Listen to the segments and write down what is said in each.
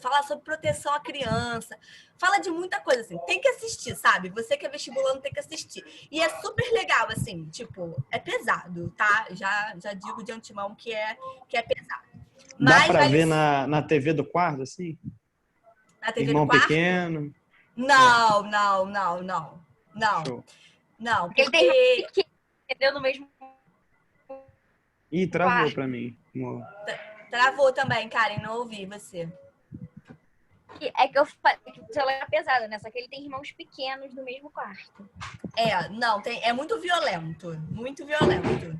Fala sobre proteção à criança, fala de muita coisa, assim, tem que assistir, sabe? Você que é vestibulando tem que assistir. E é super legal, assim, tipo, é pesado, tá? Já digo de antemão que é pesado. Dá Mas pra vale ver na TV do quarto, assim? na TV do Irmão quarto? pequeno? Não. Show. Não, Porque ele tem irmão pequeno, entendeu? No mesmo Ih, travou quarto. pra mim. Travou também, Karen, não ouvi você. É que eu falei que o celular é pesado, né? Só que ele tem irmãos pequenos no mesmo quarto. Não, é muito violento, muito violento.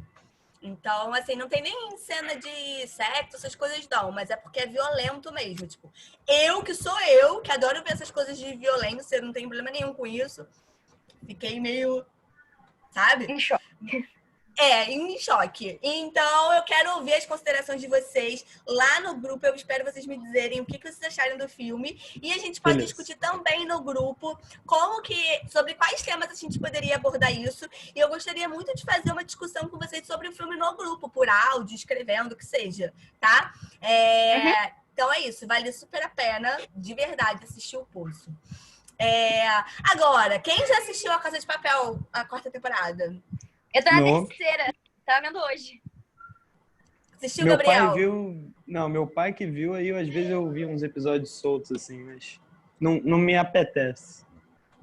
Então, assim, não tem nem cena de sexo, essas coisas não, mas é porque é violento mesmo, tipo, que adoro ver essas coisas de violência, não tenho problema nenhum com isso, fiquei meio, sabe? Em choque. Em choque. Então, eu quero ouvir as considerações de vocês lá no grupo. Eu espero vocês me dizerem o que vocês acharem do filme. E a gente pode discutir também no grupo sobre quais temas a gente poderia abordar isso. E eu gostaria muito de fazer uma discussão com vocês sobre o filme no grupo, por áudio, escrevendo, o que seja, tá? Então é isso, vale super a pena, de verdade, assistir o Poço. Agora, quem já assistiu A Casa de Papel, a 4ª temporada? Eu tô na terceira. Tava vendo hoje. Assistiu, meu Gabriel? Pai viu... Não, meu pai que viu, aí às vezes eu vi uns episódios soltos, assim, mas não me apetece.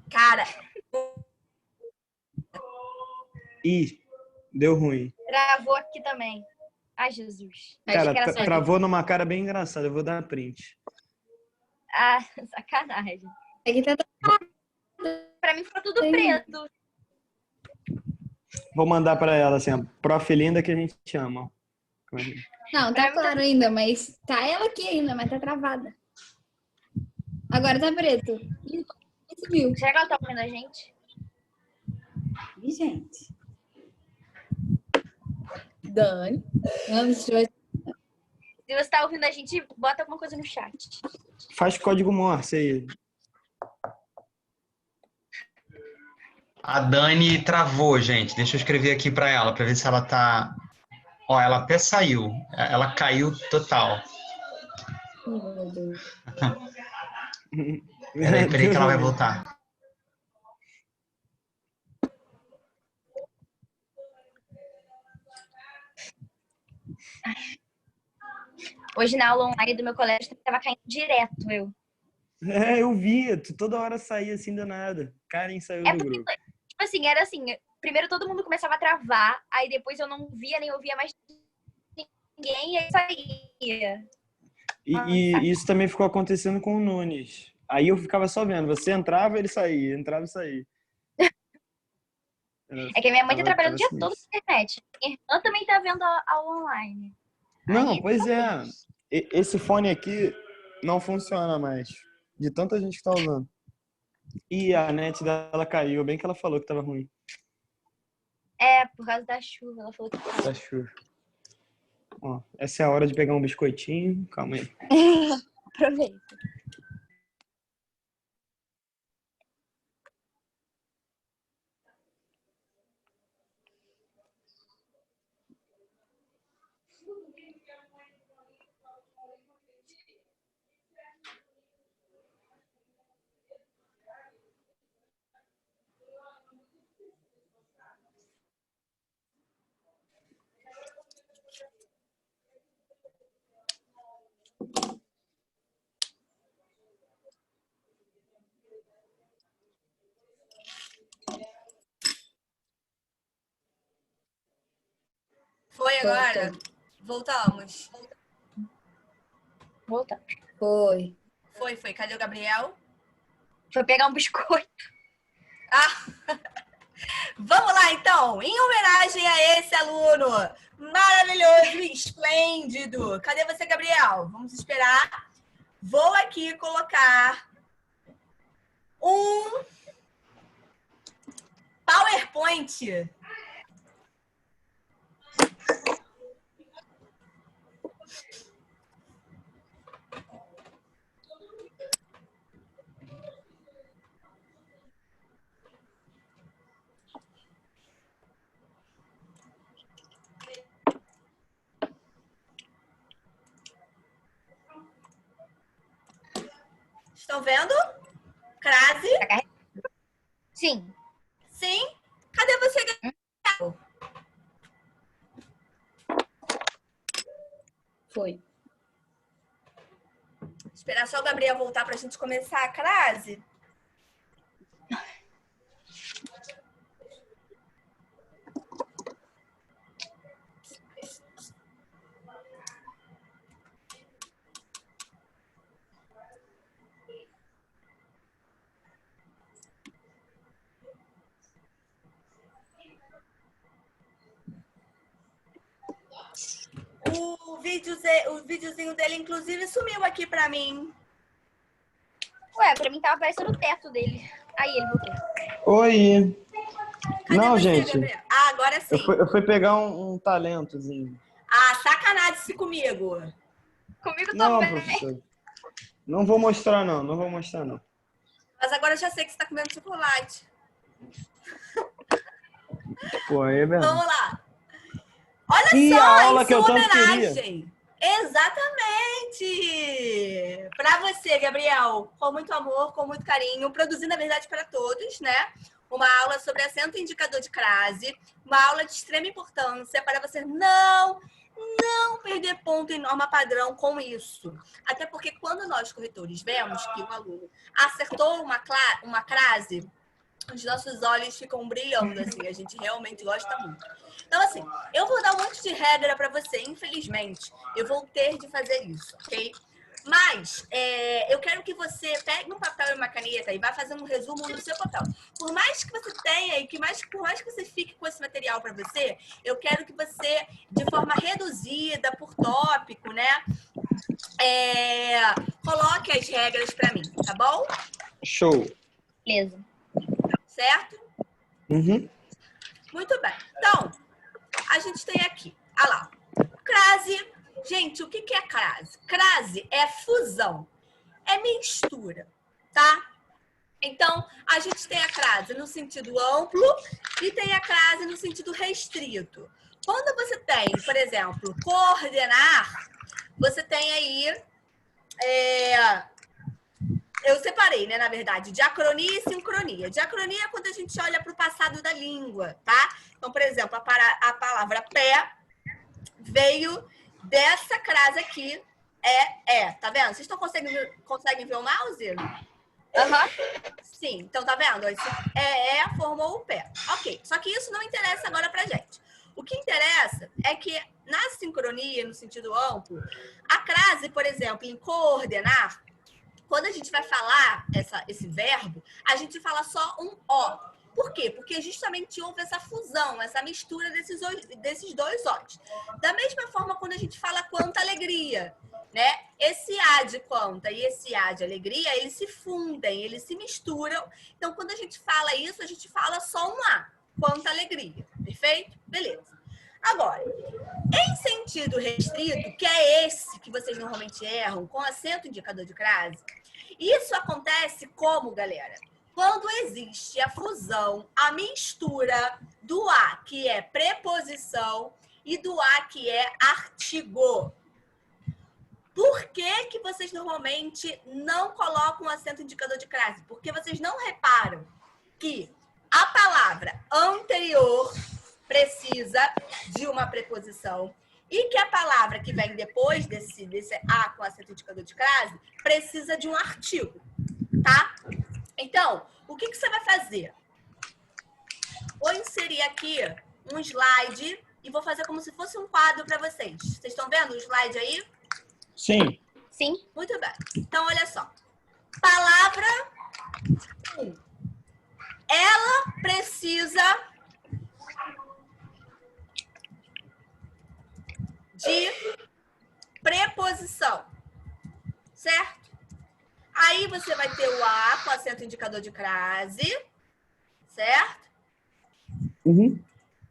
Cara... Ih, deu ruim. Travou aqui também. Ai, Jesus. Cara, travou numa cara bem engraçada. Eu vou dar print. Ah, sacanagem. Aqui tá... Pra mim ficou tudo preto. Vou mandar pra ela, assim, a prof. linda que a gente ama. Não, tá claro ainda, mas tá ela aqui ainda, mas tá travada. Agora tá preto. Viu? Será que ela tá ouvindo a gente? Ih, gente. Dani. Se você tá ouvindo a gente, bota alguma coisa no chat. Faz código Morse aí. A Dani travou, gente. Deixa eu escrever aqui para ela, para ver se ela tá... Ó, ela até saiu. Ela caiu total. Meu Deus. Peraí que ela vai voltar. Hoje na aula online do meu colégio tava caindo direto, Eu vi. Tu toda hora saía assim do nada. Karen saiu do grupo. Tipo assim, era assim, primeiro todo mundo começava a travar, aí depois eu não via nem ouvia mais ninguém e aí saía. E isso também ficou acontecendo com o Nunes. Aí eu ficava só vendo. Você entrava, ele saía. Entrava e saía. É que a minha mãe tá trabalhando o dia todo na internet. Minha irmã também tá vendo a aula online. Não, aí, pois é. Esse fone aqui não funciona mais. De tanta gente que tá usando. E a net dela caiu. Bem que ela falou que tava ruim. Por causa da chuva. Ela falou que tava. Da chuva. Ó, essa é a hora de pegar um biscoitinho. Calma aí. Aproveita. Foi agora? Voltamos. Voltamos. Foi. Foi. Cadê o Gabriel? Foi pegar um biscoito. Vamos lá, então. Em homenagem a esse aluno maravilhoso e esplêndido. Cadê você, Gabriel? Vamos esperar. Vou aqui colocar um PowerPoint. Estão vendo? Crase? Sim. Sim. Cadê você, Gabriel? Foi. Esperar só o Gabriel voltar pra gente começar a crase. O videozinho dele, inclusive, sumiu aqui pra mim. Ué, pra mim tava aparecendo o teto dele. Aí ele voltou. Oi. Cadê Não, você, gente. Gabriel? Ah, agora sim. Eu fui pegar um talentozinho. Ah, sacanagem comigo. Comigo Não, também. professor. Não vou mostrar, não. Não vou mostrar, não. Mas agora eu já sei que você tá comendo chocolate. Pô, aí é verdade. Vamos lá. Olha E só, a aula em que eu sua tanto queria. homenagem. Exatamente. Para você, Gabriel, com muito amor, com muito carinho, produzindo, na verdade, para todos, né? Uma aula sobre acento indicador de crase, uma aula de extrema importância para você não perder ponto em norma padrão com isso. Até porque quando nós, corretores, vemos que o aluno acertou uma crase, os nossos olhos ficam brilhando, assim, a gente realmente gosta muito. Então, assim, eu vou dar um monte de regra para você, infelizmente. Eu vou ter de fazer isso, ok? Mas eu quero que você pegue um papel e uma caneta e vá fazendo um resumo no seu papel. Por mais que você tenha e por mais que você fique com esse material para você, eu quero que você, de forma reduzida, por tópico, né? Coloque as regras para mim, tá bom? Show. Beleza. Certo? Uhum. Muito bem. Então, a gente tem aqui, olha lá, crase. Gente, o que é crase? Crase é fusão, é mistura, tá? Então, a gente tem a crase no sentido amplo e tem a crase no sentido restrito. Quando você tem, por exemplo, coordenar, você tem aí... Eu separei, né, na verdade, diacronia e sincronia. Diacronia é quando a gente olha para o passado da língua, tá? Então, por exemplo, a palavra pé veio dessa crase aqui, tá vendo? Vocês conseguem ver o mouse? Aham. Sim, então tá vendo? Esse formou o pé. Ok, só que isso não interessa agora pra gente. O que interessa é que na sincronia, no sentido amplo, a crase, por exemplo, em coordenar, quando a gente vai falar esse verbo, a gente fala só um O. Por quê? Porque justamente houve essa fusão, essa mistura desses dois Os. Da mesma forma, quando a gente fala quanta alegria, né? Esse A de quanta e esse A de alegria, eles se fundem, eles se misturam. Então, quando a gente fala isso, a gente fala só um A, quanta alegria. Perfeito? Beleza. Agora, em sentido restrito, que é esse que vocês normalmente erram, com acento indicador de crase, isso acontece como, galera? Quando existe a fusão, a mistura do A, que é preposição, e do A, que é artigo. Por que vocês normalmente não colocam acento indicador de crase? Porque vocês não reparam que a palavra anterior precisa de uma preposição e que a palavra que vem depois desse A com acento indicador de crase precisa de um artigo, tá? Então, o que você vai fazer? Vou inserir aqui um slide e vou fazer como se fosse um quadro para vocês. Vocês estão vendo o slide aí? Sim. Sim. Muito bem. Então, olha só. Palavra 1. Ela precisa de preposição, certo? Aí você vai ter o A com acento indicador de crase, certo? Uhum.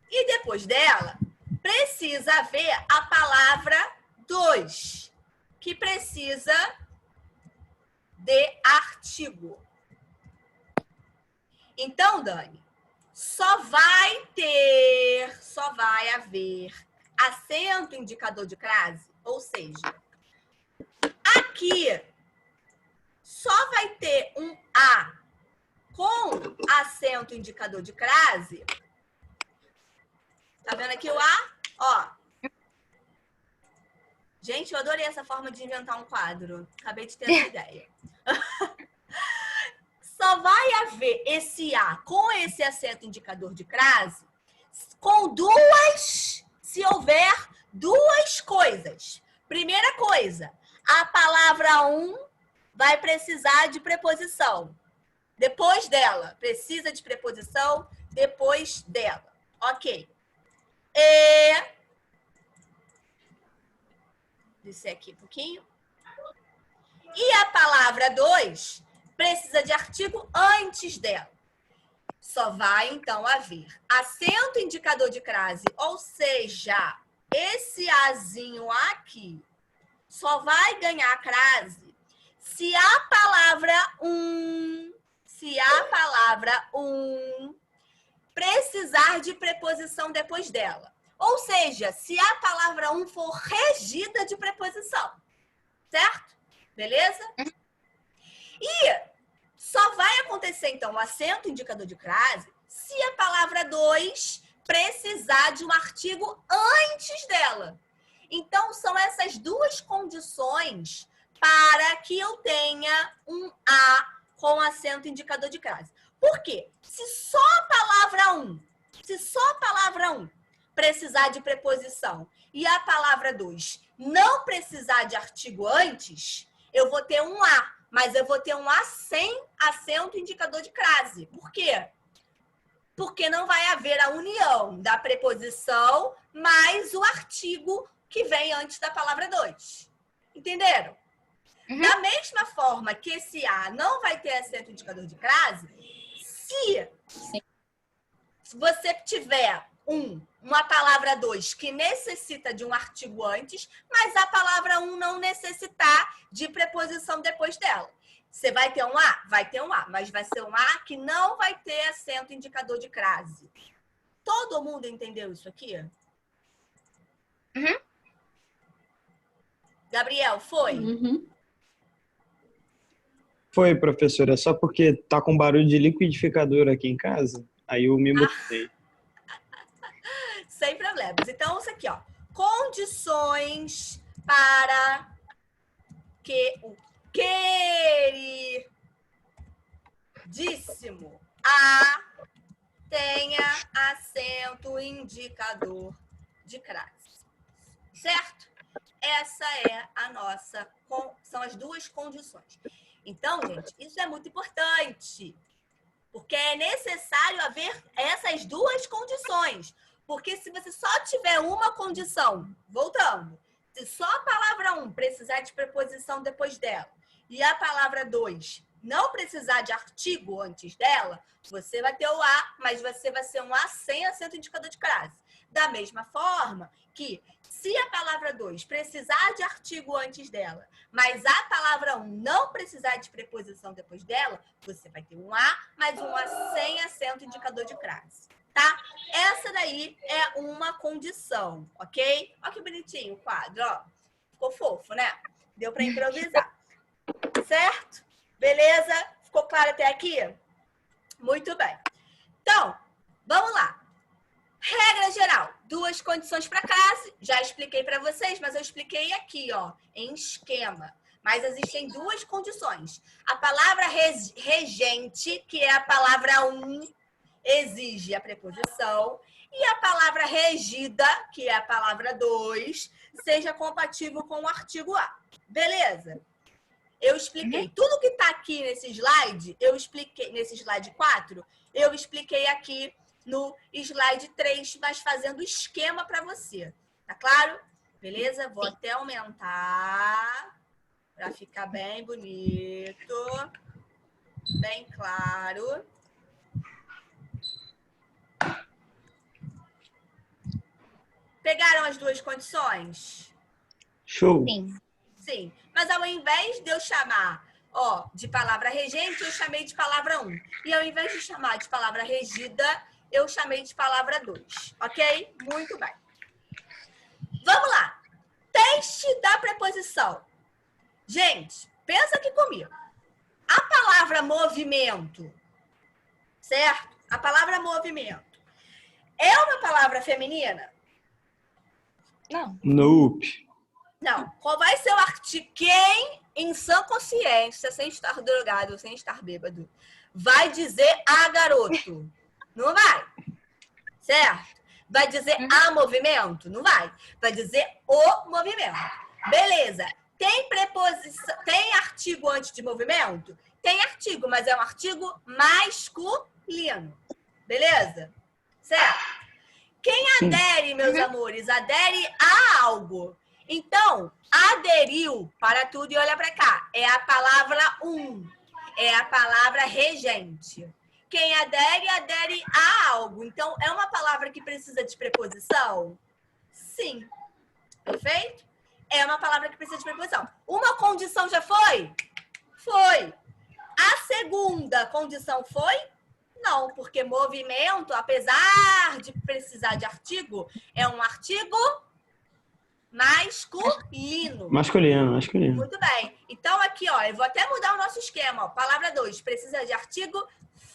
E depois dela, precisa haver a palavra 2, que precisa de artigo. Então, Dani, só vai haver acento indicador de crase, ou seja, aqui só vai ter um A com acento indicador de crase. Tá vendo aqui o A? Ó. Gente, eu adorei essa forma de inventar um quadro. Acabei de ter essa ideia. Só vai haver esse A com esse acento indicador de crase com se houver duas coisas. Primeira coisa, a palavra vai precisar de preposição. Depois dela, precisa de preposição depois dela. Ok. Descer aqui um pouquinho. E a palavra 2 precisa de artigo antes dela. Só vai, então, haver acento indicador de crase, ou seja, esse azinho aqui só vai ganhar crase se a palavra precisar de preposição depois dela. Ou seja, se a palavra for regida de preposição. Certo? Beleza? E só vai acontecer, então, o acento indicador de crase se a palavra 2 precisar de um artigo antes dela. Então, são essas duas condições para que eu tenha um A com acento indicador de crase. Por quê? Se só a palavra 1 precisar de preposição e a palavra 2 não precisar de artigo antes, eu vou ter um A, mas eu vou ter um A sem acento indicador de crase. Por quê? Porque não vai haver a união da preposição mais o artigo que vem antes da palavra 2. Entenderam? Uhum. Da mesma forma que esse A não vai ter acento indicador de crase, se você tiver uma palavra 2 que necessita de um artigo antes, mas a palavra 1 não necessitar de preposição depois dela. Você vai ter um A? Vai ter um A, mas vai ser um A que não vai ter acento indicador de crase. Todo mundo entendeu isso aqui? Uhum. Gabriel, foi? Uhum. Foi, professora. Só porque tá com barulho de liquidificador aqui em casa, aí eu me mutei. Sem problemas. Então, isso aqui, ó. Condições para que o queridíssimo A tenha acento indicador de crase. Certo? Essa é a nossa... São as duas condições. Então, gente, isso é muito importante. Porque é necessário haver essas duas condições. Porque se você só tiver uma condição, voltando, se só a palavra 1 precisar de preposição depois dela e a palavra 2 não precisar de artigo antes dela, você vai ter o A, mas você vai ser um A sem acento indicador de crase. Da mesma forma que se a palavra 2 precisar de artigo antes dela, mas a palavra 1 não precisar de preposição depois dela, você vai ter um A, mas um A sem acento indicador de crase. Tá? Essa daí é uma condição, ok? Olha que bonitinho o quadro, ó. Ficou fofo, né? Deu para improvisar. Certo? Beleza? Ficou claro até aqui? Muito bem. Então, vamos lá. Regra geral, duas condições para crase. Já expliquei para vocês, mas eu expliquei aqui, ó, em esquema. Mas existem duas condições. A palavra regente, que é a palavra 1, exige a preposição, e a palavra regida, que é a palavra 2, seja compatível com o artigo A. Beleza? Eu expliquei. Tudo que está aqui nesse slide, eu expliquei, nesse slide 4, eu expliquei aqui no slide 3, mas fazendo esquema para você. Tá claro? Beleza? Vou até aumentar para ficar bem bonito, bem claro. Pegaram as duas condições? Show! Sim. Sim. Mas ao invés de eu chamar, ó, de palavra regente, eu chamei de palavra 1. E ao invés de chamar de palavra regida, eu chamei de palavra 2. Ok? Muito bem. Vamos lá. Teste da preposição. Gente, pensa aqui comigo. palavra movimento, certo? A palavra movimento é uma palavra feminina? Não. Nope. Não. Qual vai ser o artigo? Quem, em sã consciência, sem estar drogado, sem estar bêbado, vai dizer a garoto? Não vai. Certo? Vai dizer a movimento? Não vai. Vai dizer o movimento. Beleza. Tem preposição, tem artigo antes de movimento? Tem artigo, mas é um artigo masculino. Beleza? Certo? Quem adere, meus amores, adere a algo. Então, aderiu para tudo e olha para cá. É a palavra é a palavra regente. Quem adere, adere a algo. Então, é uma palavra que precisa de preposição? Sim. Perfeito? É uma palavra que precisa de preposição. Uma condição já foi? Foi. A segunda condição foi? Não, porque movimento, apesar de precisar de artigo, é um artigo masculino. Masculino. Muito bem. Então, aqui, ó, eu vou até mudar o nosso esquema. Ó. Palavra 2, precisa de artigo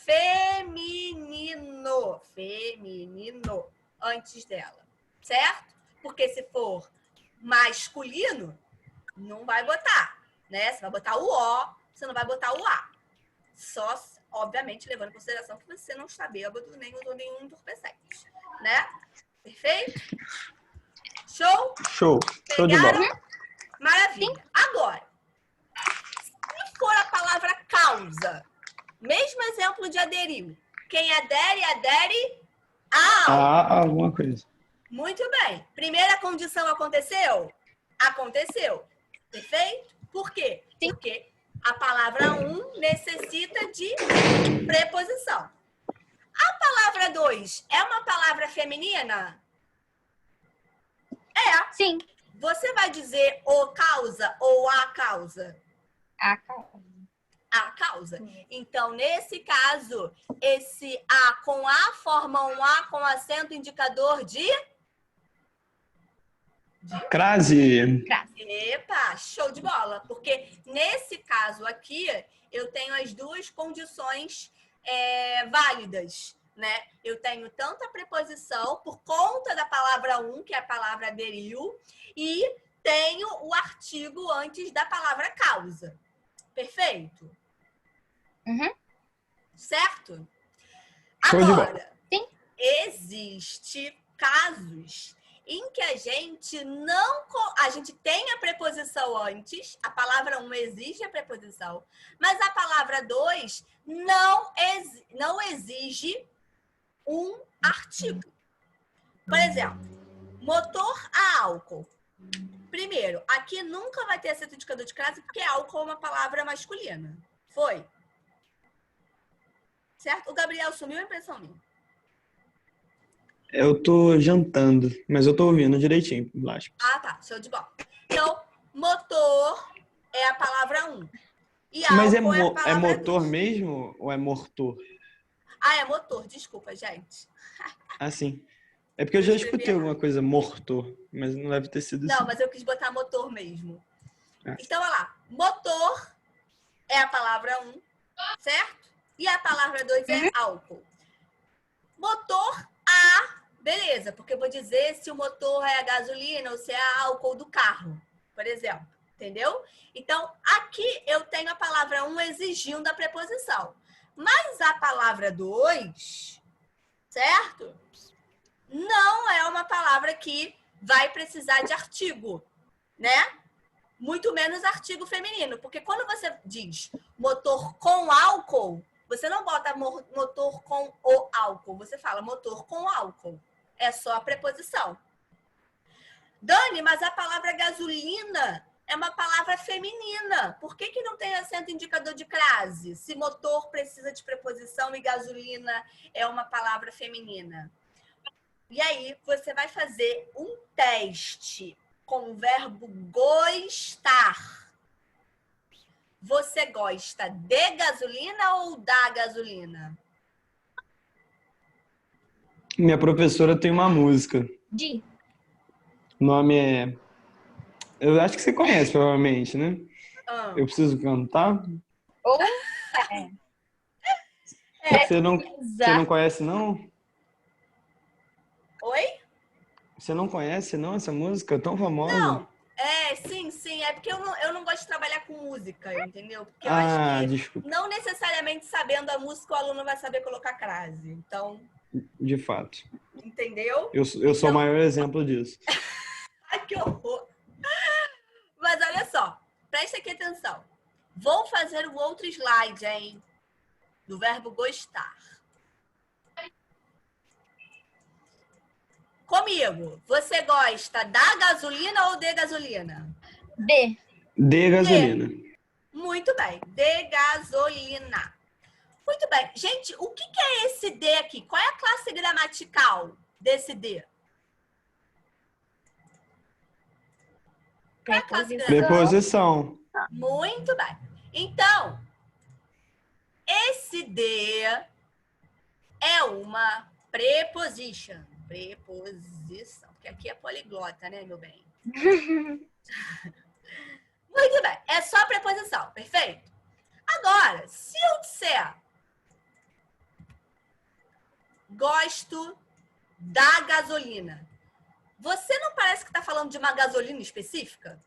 feminino. Feminino antes dela. Certo? Porque se for masculino, não vai botar, né? Você vai botar o O, você não vai botar o A. Só, obviamente, levando em consideração que você não está bêbado nem usou nenhum entorpecente, né? Perfeito? Show? Show de Pegaram? bola. Maravilha. Agora, se for a palavra causa, mesmo exemplo de aderiu. Quem adere, adere a algo. Alguma coisa. Muito bem. Primeira condição aconteceu? Aconteceu. Perfeito? Por quê? Porque a palavra necessita de preposição. A palavra 2 é uma palavra feminina? É. Sim. Você vai dizer o causa ou a causa? A causa. A causa. Então, nesse caso, esse A com A forma um A com acento indicador de... Crase. Epa, show de bola. Porque nesse caso aqui, eu tenho as duas condições válidas, né? Eu tenho tanto a preposição por conta da palavra que é a palavra aderiu, e tenho o artigo antes da palavra causa. Perfeito? Uhum. Certo? Show de bola. Agora, Sim. existe casos em que a gente tem a preposição antes, a palavra exige a preposição, mas a palavra 2 não exige um artigo. Por exemplo, motor a álcool. Primeiro, aqui nunca vai ter acento indicador de classe porque álcool é uma palavra masculina. Foi? Certo? O Gabriel sumiu, a impressão minha. Eu tô jantando, mas eu tô ouvindo direitinho, Blasco. Ah, tá. Show de bola. Então, motor é a palavra E Mas álcool a é palavra motor 2. mesmo ou é mortor? Ah, é motor. Desculpa, gente. Assim. É porque eu já escutei alguma coisa mortor, mas não deve ter sido Não, assim. mas eu quis botar motor mesmo. Ah. Então, olha lá. Motor é a palavra certo? E a palavra 2 é álcool. Motor a, beleza, porque eu vou dizer se o motor é a gasolina ou se é a álcool do carro, por exemplo. Entendeu? Então, aqui eu tenho a palavra exigindo a preposição. Mas a palavra 2, certo? Não é uma palavra que vai precisar de artigo, né? Muito menos artigo feminino. Porque quando você diz motor com álcool, você não bota motor com o álcool. Você fala motor com álcool. É só a preposição. Dani, mas a palavra gasolina é uma palavra feminina. Por que não tem acento indicador de crase? Se motor precisa de preposição e gasolina é uma palavra feminina. E aí, você vai fazer um teste com o verbo gostar. Você gosta de gasolina ou da gasolina? Minha professora tem uma música. O nome é... Eu acho que você conhece, provavelmente, né? Eu preciso cantar? Ou Você não conhece, não? Oi? Você não conhece, não, essa música tão famosa? Não. Sim. É porque eu não gosto de trabalhar com música, entendeu? Porque eu acho que Desculpa. não necessariamente sabendo a música o aluno vai saber colocar crase. Então, De fato. entendeu? Eu sou o maior exemplo disso. Ai, que horror! Mas olha só, presta aqui atenção. Vou fazer um outro slide, hein? Do verbo gostar. Comigo, você gosta da gasolina ou de gasolina? De gasolina. Muito bem, de gasolina. Muito bem. Gente, o que é esse D aqui? Qual é a classe gramatical desse D? Qual é a classe gramatical? Preposição. Muito bem. Então, esse D é uma preposition. Preposição. Porque aqui é poliglota, né, meu bem? Muito bem. É só preposição. Perfeito? Agora, se eu disser gosto da gasolina, você não parece que está falando de uma gasolina específica?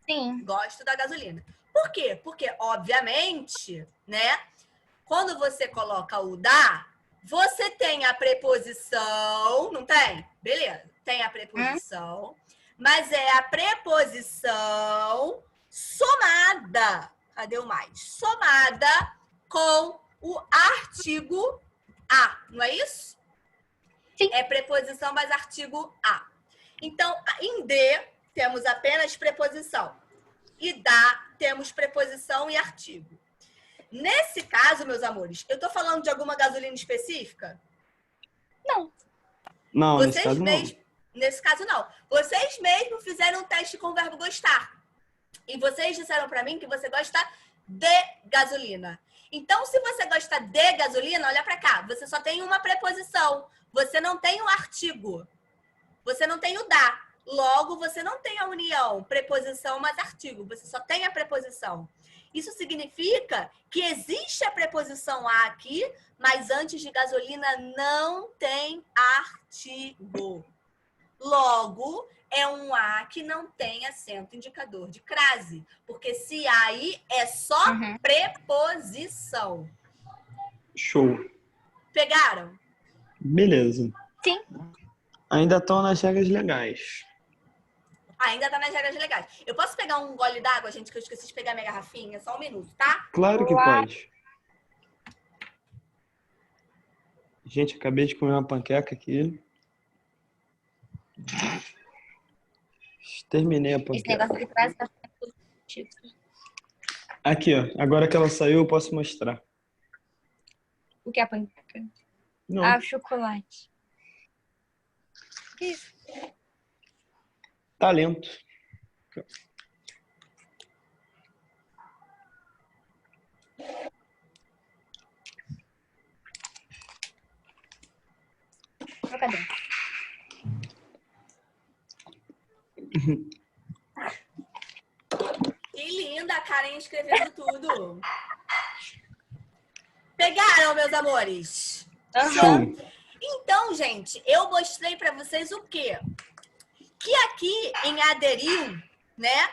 Sim. Gosto da gasolina. Por quê? Porque, obviamente, né? Quando você coloca o da, você tem a preposição, não tem? Beleza, tem a preposição, mas é a preposição somada. Cadê o mais? Somada com o artigo a, não é isso? Sim. É preposição mais artigo a. Então, em D, temos apenas preposição. E da, temos preposição e artigo. Nesse caso, meus amores, eu tô falando de alguma gasolina específica? Não. Não, nesse caso não. Nesse caso, não. Vocês mesmos fizeram um teste com o verbo gostar. E vocês disseram pra mim que você gosta de gasolina. Então, se você gosta de gasolina, olha pra cá. Você só tem uma preposição. Você não tem o artigo. Você não tem o da. Logo, você não tem a união preposição mais artigo. Você só tem a preposição. Isso significa que existe a preposição a aqui, mas antes de gasolina não tem artigo. Logo, é um a que não tem acento indicador de crase. Porque se aí é só preposição. Show. Pegaram? Beleza. Sim. Ainda estão nas regras legais. Ainda tá nas regras legais. Eu posso pegar um gole d'água, gente, que eu esqueci de pegar minha garrafinha? Só um minuto, tá? Claro que Olá. pode. Gente, acabei de comer uma panqueca aqui. Terminei a Esse panqueca. negócio de frase tá ficando positivo. Aqui, ó. Agora que ela saiu, eu posso mostrar. O que é a panqueca? Não. Ah, o chocolate. Que isso? Talento. Cadê? Que linda, a Karen escrevendo tudo. Pegaram, meus amores? Show. Então, gente, eu mostrei para vocês o quê? Que aqui em aderiu, né?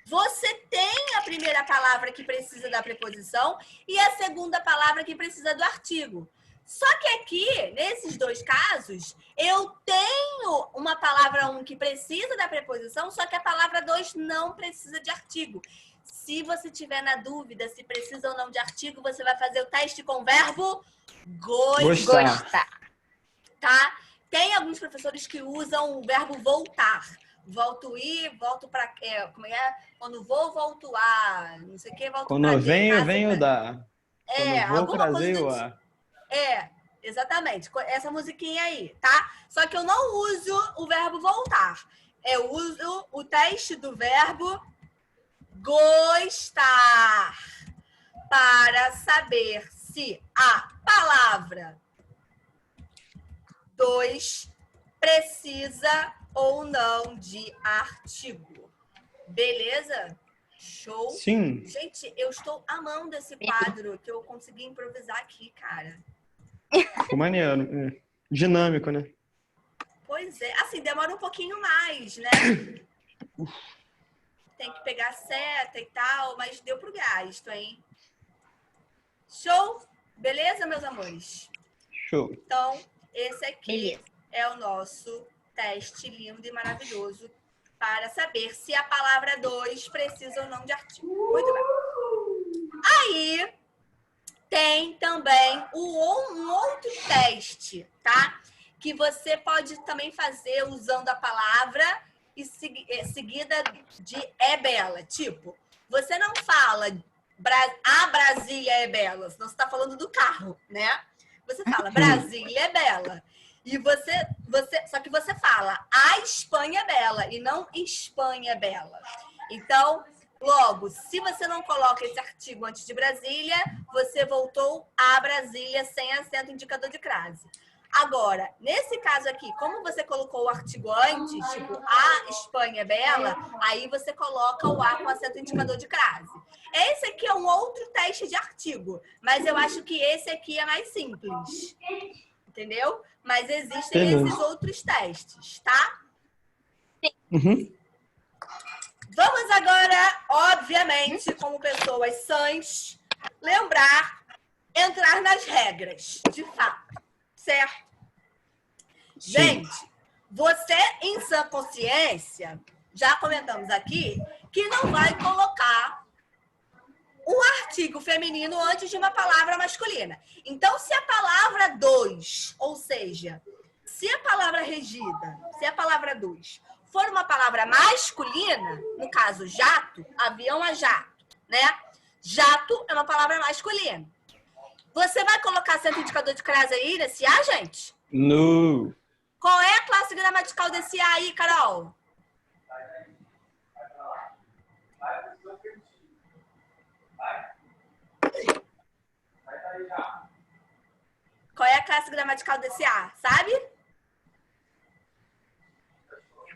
Você tem a primeira palavra que precisa da preposição e a segunda palavra que precisa do artigo. Só que aqui, nesses dois casos, eu tenho uma palavra 1 que precisa da preposição, só que a palavra 2 não precisa de artigo. Se você tiver na dúvida se precisa ou não de artigo, você vai fazer o teste com o verbo gostar. Tá? Tem alguns professores que usam o verbo voltar. Volto ir, volto para como é? Quando vou, volto a. Não sei o que, volto Quando pra eu D, venho, caso venho pra- dar. Quando vou, alguma coisa trazer do o tipo. ar. Exatamente. Essa musiquinha aí, tá? Só que eu não uso o verbo voltar. Eu uso o teste do verbo gostar para saber se a palavra 2 precisa ou não de artigo. Beleza? Show. Sim. Gente, eu estou amando esse quadro que eu consegui improvisar aqui, cara. Ficou maneiro. É. Dinâmico, né? Pois é. Assim, demora um pouquinho mais, né? Tem que pegar a seta e tal, mas deu pro gasto, hein? Show? Beleza, meus amores? Show. Então, esse aqui Beleza. é o nosso teste lindo e maravilhoso para saber se a palavra 2 precisa ou não de artigo. Muito bem. Aí, tem também um outro teste, tá? Que você pode também fazer usando a palavra e seguida de é bela. Tipo, você não fala a Brasília é bela, senão você está falando do carro, né? Você fala Brasília é bela. E só que você fala a Espanha é bela e não Espanha é bela. Então, logo, se você não coloca esse artigo antes de Brasília, você voltou a Brasília sem acento indicador de crase. Agora, nesse caso aqui, como você colocou o artigo antes, tipo, a Espanha é bela, aí você coloca o A com acento indicador de crase. Esse aqui é um outro teste de artigo, mas eu acho que esse aqui é mais simples. Entendeu? Mas existem esses outros testes, tá? Uhum. Vamos agora, obviamente, como pessoas sãs, entrar nas regras, de fato, certo? Sim. Gente, você em sã consciência, já comentamos aqui, que não vai colocar um artigo feminino antes de uma palavra masculina. Então, se a palavra 2, ou seja, se a palavra regida, se a palavra 2 for uma palavra masculina, no caso jato, avião a jato, né? Jato é uma palavra masculina. Você vai colocar acento indicador de crase aí nesse A, gente? No. Qual é a classe gramatical desse A aí, Carol? Qual é a classe gramatical desse A, sabe?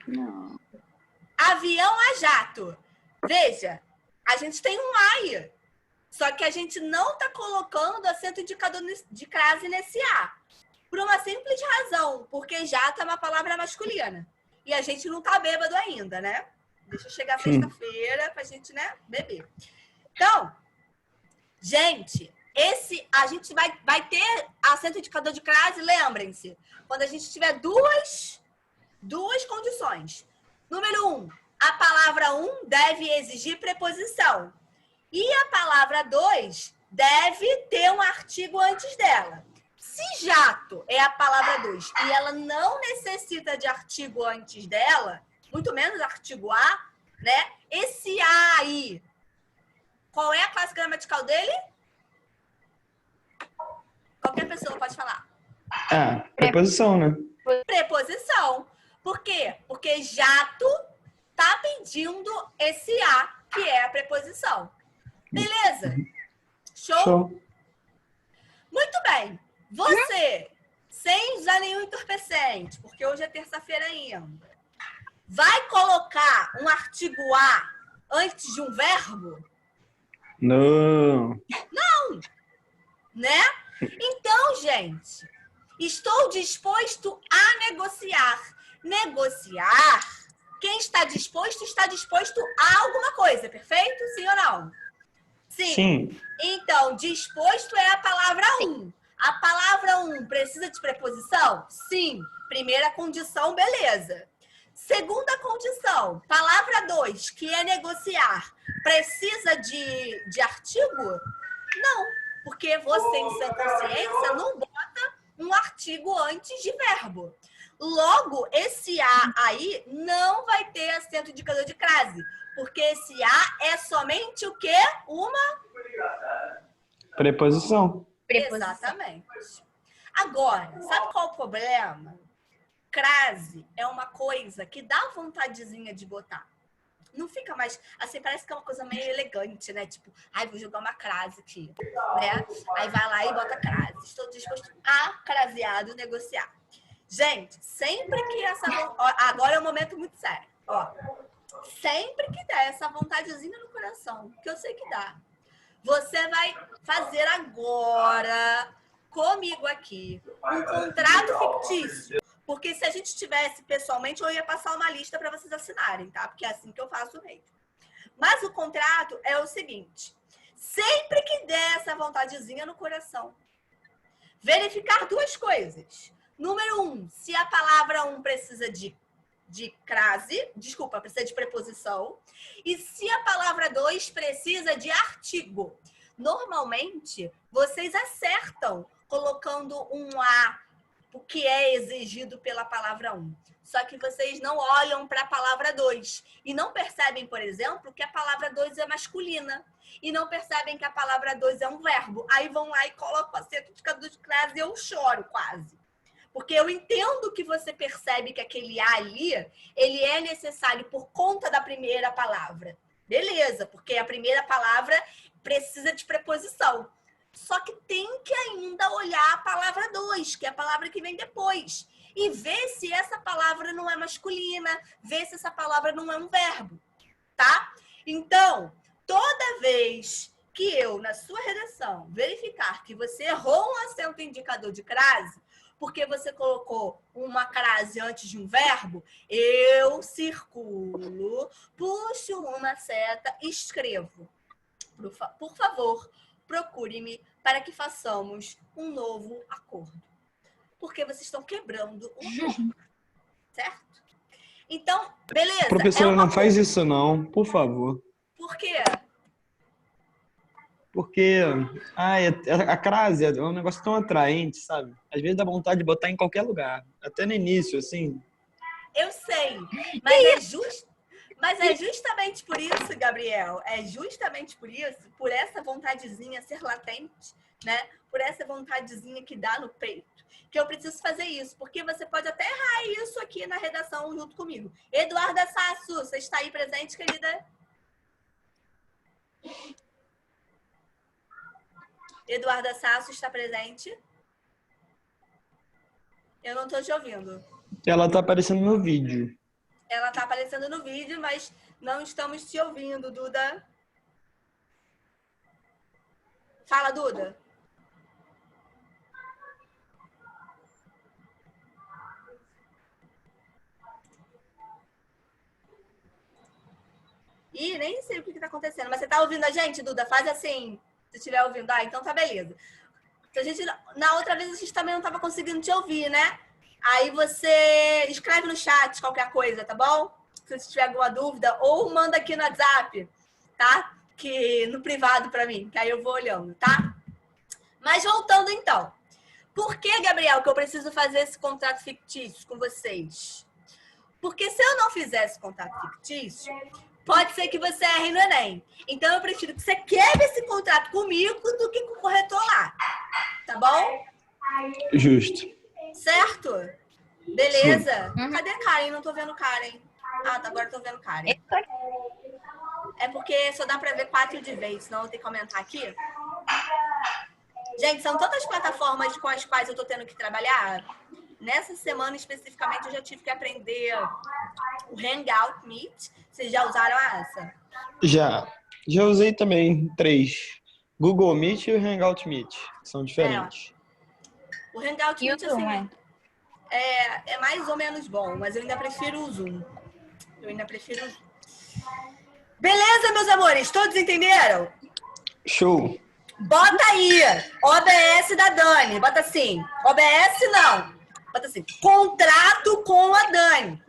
Não. Avião a jato. Veja, a gente tem um A aí. Só que a gente não está colocando acento indicador de crase nesse A. Por uma simples razão, porque jato é uma palavra masculina. E a gente não tá bêbado ainda, né? Deixa eu chegar sexta-feira pra gente, né, beber. Então, gente, a gente vai ter acento indicador de crase, lembrem-se, quando a gente tiver duas condições. Número 1, a palavra 1 deve exigir preposição. E a palavra 2 deve ter um artigo antes dela. Se jato é a palavra 2 e ela não necessita de artigo antes dela, muito menos artigo A, né? Esse A aí, qual é a classe gramatical dele? Qualquer pessoa pode falar. Ah, preposição, né? Preposição. Por quê? Porque jato tá pedindo esse A, que é a preposição. Beleza? Show? Show. Muito bem. Você, sem usar nenhum entorpecente, porque hoje é terça-feira ainda, vai colocar um artigo A antes de um verbo? Não. Né? Então, gente, estou disposto a negociar. Negociar, quem está disposto a alguma coisa, perfeito? Sim ou não? Sim. Então, disposto é a palavra 1. A palavra 1 precisa de preposição? Sim. Primeira condição, beleza. Segunda condição, palavra 2, que é negociar, precisa de artigo? Não, porque você, em sua consciência, não bota um artigo antes de verbo. Logo, esse A aí não vai ter acento indicador de crase, porque esse A é somente o quê? Uma Preposição. Exatamente. Agora, sabe qual é o problema? Crase é uma coisa que dá vontadezinha de botar. Não fica mais... Assim, parece que é uma coisa meio elegante, né? Tipo, ai, vou jogar uma crase aqui, né? Aí vai lá e bota crase. Estou disposto a craseado negociar. Gente, sempre que essa... Agora é um momento muito sério. Ó, sempre que der essa vontadezinha no coração, que eu sei que dá, você vai fazer agora, comigo aqui, um contrato fictício. Porque se a gente tivesse pessoalmente, eu ia passar uma lista para vocês assinarem, tá? Porque é assim que eu faço mesmo. Mas o contrato é o seguinte: sempre que der essa vontadezinha no coração, verificar duas coisas. Número 1, se a palavra 1 precisa de crase, precisa de preposição, e se a palavra 2 precisa de artigo. Normalmente, vocês acertam colocando um A, o que é exigido pela palavra 1. Só que vocês não olham para a palavra 2 e não percebem, por exemplo, que a palavra 2 é masculina. E não percebem que a palavra 2 é um verbo. Aí vão lá e colocam a certificado de crase e eu choro quase. Porque eu entendo que você percebe que aquele A ali, ele é necessário por conta da primeira palavra. Beleza, porque a primeira palavra precisa de preposição. Só que tem que ainda olhar a palavra 2, que é a palavra que vem depois. E ver se essa palavra não é masculina, ver se essa palavra não é um verbo, tá? Então, toda vez que eu, na sua redação, verificar que você errou um acento indicador de crase, porque você colocou uma crase antes de um verbo, eu circulo, puxo uma seta e escrevo. Por favor, procure-me para que façamos um novo acordo. Porque vocês estão quebrando o acordo, certo? Então, beleza. Professora, não faz isso não, por favor. Por quê? Porque a crase é um negócio tão atraente, sabe? Às vezes dá vontade de botar em qualquer lugar. Até no início, assim. Eu sei. Mas é justamente por isso, Gabriel. É justamente por isso, por essa vontadezinha ser latente, né? Por essa vontadezinha que dá no peito, que eu preciso fazer isso. Porque você pode até errar isso aqui na redação junto comigo. Eduarda Sassu, você está aí presente, querida? Eduarda Sasso está presente? Eu não estou te ouvindo. Ela tá aparecendo no vídeo. Ela está aparecendo no vídeo, mas não estamos te ouvindo, Duda. Fala, Duda. Ih, nem sei o que está acontecendo. Mas você está ouvindo a gente, Duda? Faz assim. Se estiver ouvindo, então tá beleza. Na outra vez a gente também não estava conseguindo te ouvir, né? Aí você escreve no chat qualquer coisa, tá bom? Se você tiver alguma dúvida, ou manda aqui no WhatsApp, tá? Que no privado para mim, que aí eu vou olhando, tá? Mas voltando então. Por que, Gabriel, que eu preciso fazer esse contrato fictício com vocês? Porque se eu não fizer esse contrato fictício, pode ser que você erre no Enem. Então, eu prefiro que você quebre esse contrato comigo do que com o corretor lá. Tá bom? Justo. Certo? Beleza? Cadê Karen? Não tô vendo Karen. Ah, agora eu tô vendo Karen. É porque só dá pra ver 4 de vez, senão eu tenho que comentar aqui. Gente, são tantas plataformas com as quais eu tô tendo que trabalhar. Nessa semana, especificamente, eu já tive que aprender o Hangout Meet. Vocês já usaram essa? Já usei também 3. Google Meet e o Hangout Meet. São diferentes. O Hangout Meet, assim, é mais ou menos bom, mas eu ainda prefiro o Zoom. Beleza, meus amores? Todos entenderam? Show. Bota aí, OBS da Dani. Bota assim, OBS não. Bota assim, contrato com a Dani.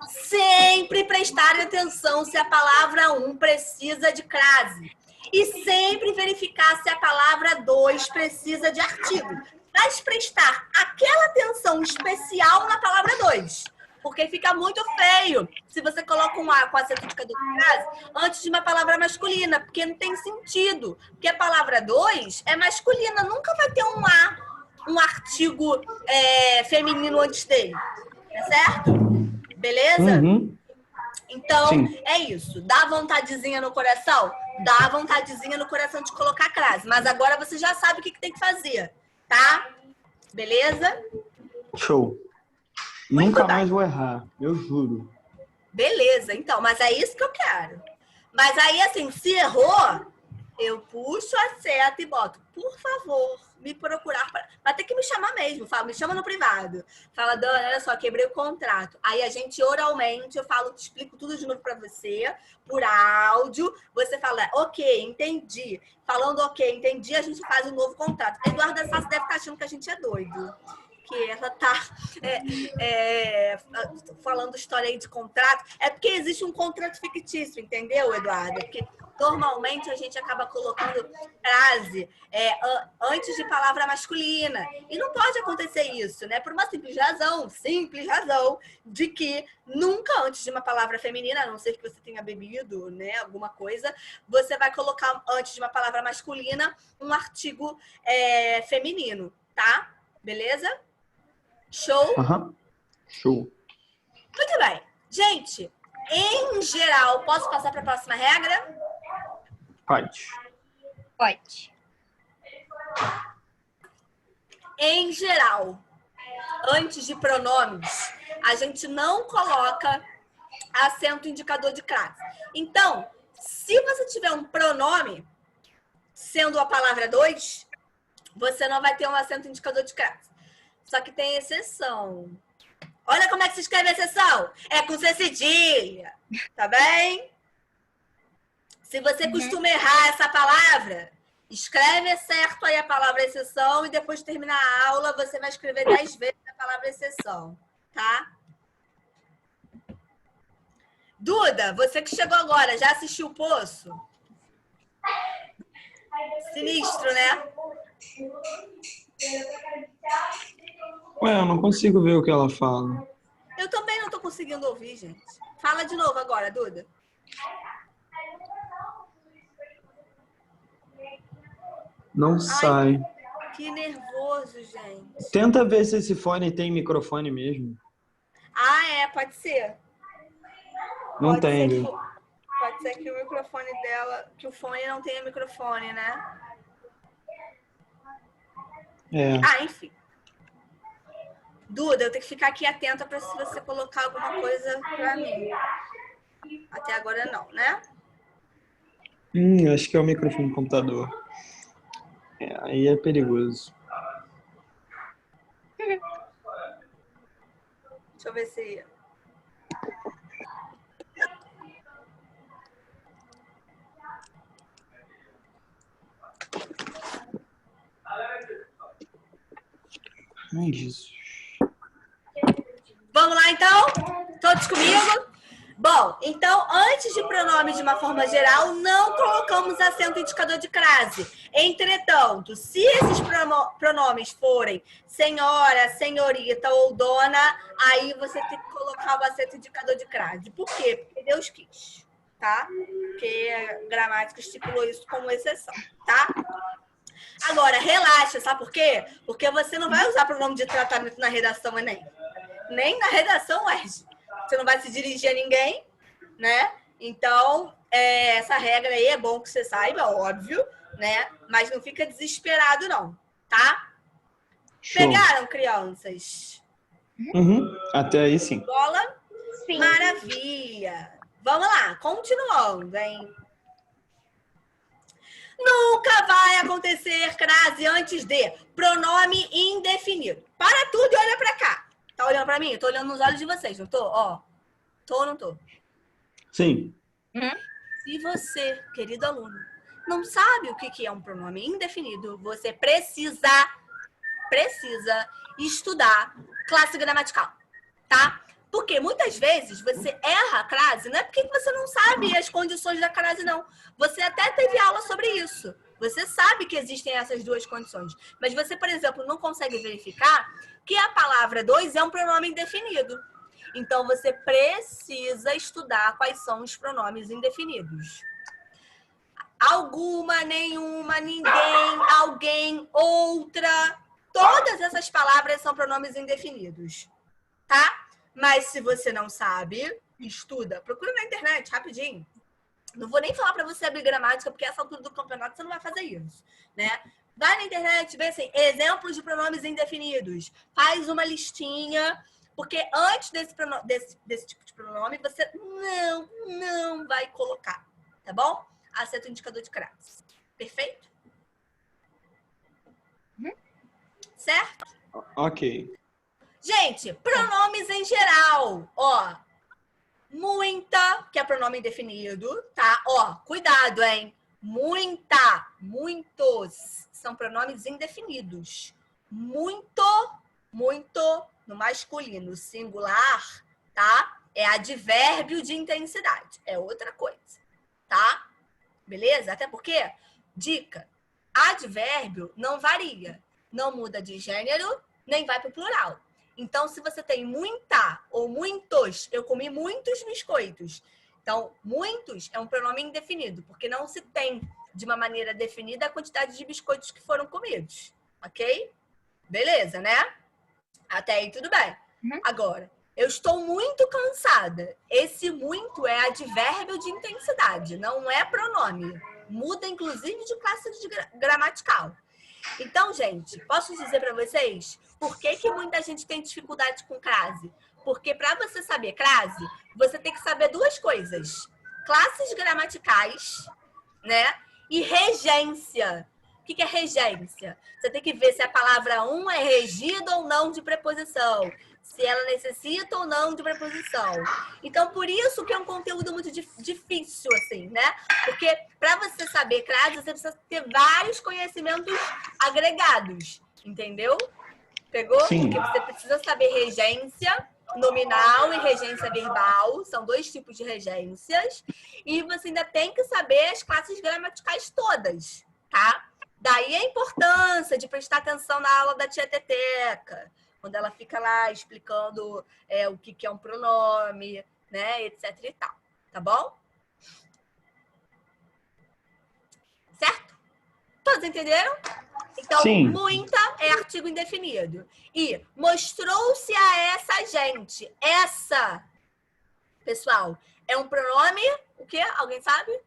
Sempre prestar atenção se a palavra 1 precisa de crase. E sempre verificar se a palavra 2 precisa de artigo. Mas prestar aquela atenção especial na palavra 2. Porque fica muito feio se você coloca um A com acento de crase antes de uma palavra masculina. Porque não tem sentido. Porque a palavra 2 é masculina. Nunca vai ter um A, um artigo feminino antes dele. Tá certo? Beleza? Uhum. Então, Sim. É isso. Dá vontadezinha no coração? Dá vontadezinha no coração de colocar crase. Mas agora você já sabe o que tem que fazer. Tá? Beleza? Show. Nunca mais vou errar, eu juro. Beleza, então, mas é isso que eu quero. Mas aí, assim, se errou, eu puxo a seta e boto, por favor, me procurar. Vai ter que me chamar mesmo. Fala, me chama no privado. Fala, Dani, olha só, quebrei o contrato. Aí a gente oralmente, eu falo, explico tudo de novo pra você, por áudio. Você fala, ok, entendi. Falando ok, entendi, a gente faz um novo contrato. A Eduarda Sassi deve estar achando que a gente é doido. Que ela tá falando história aí de contrato. É porque existe um contrato fictício, entendeu, Eduardo? Porque normalmente a gente acaba colocando frase antes de palavra masculina. E não pode acontecer isso, né? Por uma simples razão de que nunca antes de uma palavra feminina, a não ser que você tenha bebido, né, alguma coisa, você vai colocar antes de uma palavra masculina um artigo feminino, tá? Beleza? Show? Aham. Show. Muito bem. Gente, em geral, posso passar para a próxima regra? Pode. Pode. Em geral, antes de pronomes, a gente não coloca acento indicador de classe. Então, se você tiver um pronome, sendo a palavra 2, você não vai ter um acento indicador de classe. Só que tem exceção. Olha como é que se escreve exceção. É com C cedilha. Tá bem? Se você costuma errar essa palavra, escreve certo aí a palavra exceção e depois de terminar a aula, você vai escrever 10 vezes a palavra exceção. Tá? Duda, você que chegou agora, já assistiu o Poço? Sinistro, né? Ué, eu não consigo ver o que ela fala. Eu também não tô conseguindo ouvir, gente. Fala de novo agora, Duda. Não sai. Que nervoso, gente. Tenta ver se esse fone tem microfone mesmo. Ah, pode ser. Não tem, viu? Pode ser que o microfone dela, que o fone não tenha microfone, né? Enfim. Duda, eu tenho que ficar aqui atenta para se você colocar alguma coisa para mim. Até agora não, né? Acho que é o microfone do computador. Aí é perigoso. Deixa eu ver se... Ai, Jesus. Vamos lá, então? Todos comigo? Bom, então, antes de pronomes de uma forma geral, não colocamos acento indicador de crase. Entretanto, se esses pronomes forem senhora, senhorita ou dona, aí você tem que colocar o acento indicador de crase. Por quê? Porque Deus quis, tá? Porque a gramática estipulou isso como exceção, tá? Agora, relaxa, sabe por quê? Porque você não vai usar pronome de tratamento na redação Enem. Nem na redação UERJ. Você não vai se dirigir a ninguém, né? Então, essa regra aí é bom que você saiba, óbvio, né? Mas não fica desesperado, não, tá? Show. Pegaram, crianças? Até aí, sim. Bola? Sim. Maravilha. Vamos lá, continuando, hein? Nunca vai acontecer crase antes de pronome indefinido. Para tudo e olha pra cá. Tá olhando pra mim? Eu tô olhando nos olhos de vocês, não tô? Ó, tô ou não tô? Sim. Se você, querido aluno, não sabe o que é um pronome indefinido, você precisa estudar classe gramatical, tá? Porque muitas vezes você erra a crase, não é porque você não sabe as condições da crase, não. Você até teve aula sobre isso. Você sabe que existem essas duas condições. Mas você, por exemplo, não consegue verificar que a palavra 2 é um pronome indefinido. Então, você precisa estudar quais são os pronomes indefinidos. Alguma, nenhuma, ninguém, alguém, outra. Todas essas palavras são pronomes indefinidos, tá? Mas se você não sabe, estuda. Procura na internet, rapidinho. Não vou nem falar para você abrir gramática, porque essa altura do campeonato você não vai fazer isso, né? Vai na internet, vê assim, exemplos de pronomes indefinidos. Faz uma listinha Porque antes desse tipo de pronome, você não vai colocar, tá bom? Aceta o indicador de crase. Perfeito? Certo? Ok. Gente, pronomes em geral. Ó, muita, que é pronome indefinido, tá? Ó, cuidado, hein? Muita, muitos são pronomes indefinidos. Muito, muito no masculino singular, tá? É advérbio de intensidade. É outra coisa, tá? Beleza? Até porque, dica, advérbio não varia. Não muda de gênero, nem vai para o plural. Então, se você tem muita ou muitos, eu comi muitos biscoitos. Então, muitos é um pronome indefinido, porque não se tem de uma maneira definida a quantidade de biscoitos que foram comidos. Ok? Beleza, né? Até aí tudo bem. Agora, eu estou muito cansada. Esse muito é advérbio de intensidade, não é pronome. Muda, inclusive, de classe gramatical. Então, gente, posso dizer para vocês por que muita gente tem dificuldade com crase? Porque para você saber crase, você tem que saber duas coisas. Classes gramaticais, né? E regência. O que é regência? Você tem que ver se a palavra é regida ou não de preposição. Se ela necessita ou não de preposição. Então, por isso que é um conteúdo muito difícil, assim, né? Porque para você saber crase, você precisa ter vários conhecimentos agregados, entendeu? Pegou? Sim. Porque você precisa saber regência nominal e regência verbal, são dois tipos de regências, e você ainda tem que saber as classes gramaticais todas, tá? Daí a importância de prestar atenção na aula da tia Teteca, quando ela fica lá explicando o que é um pronome, né, etc e tal, tá bom? Certo? Todos entenderam? Então, Sim. muita é artigo indefinido. E mostrou-se a essa gente. Essa, pessoal, é um pronome, o quê? Alguém sabe?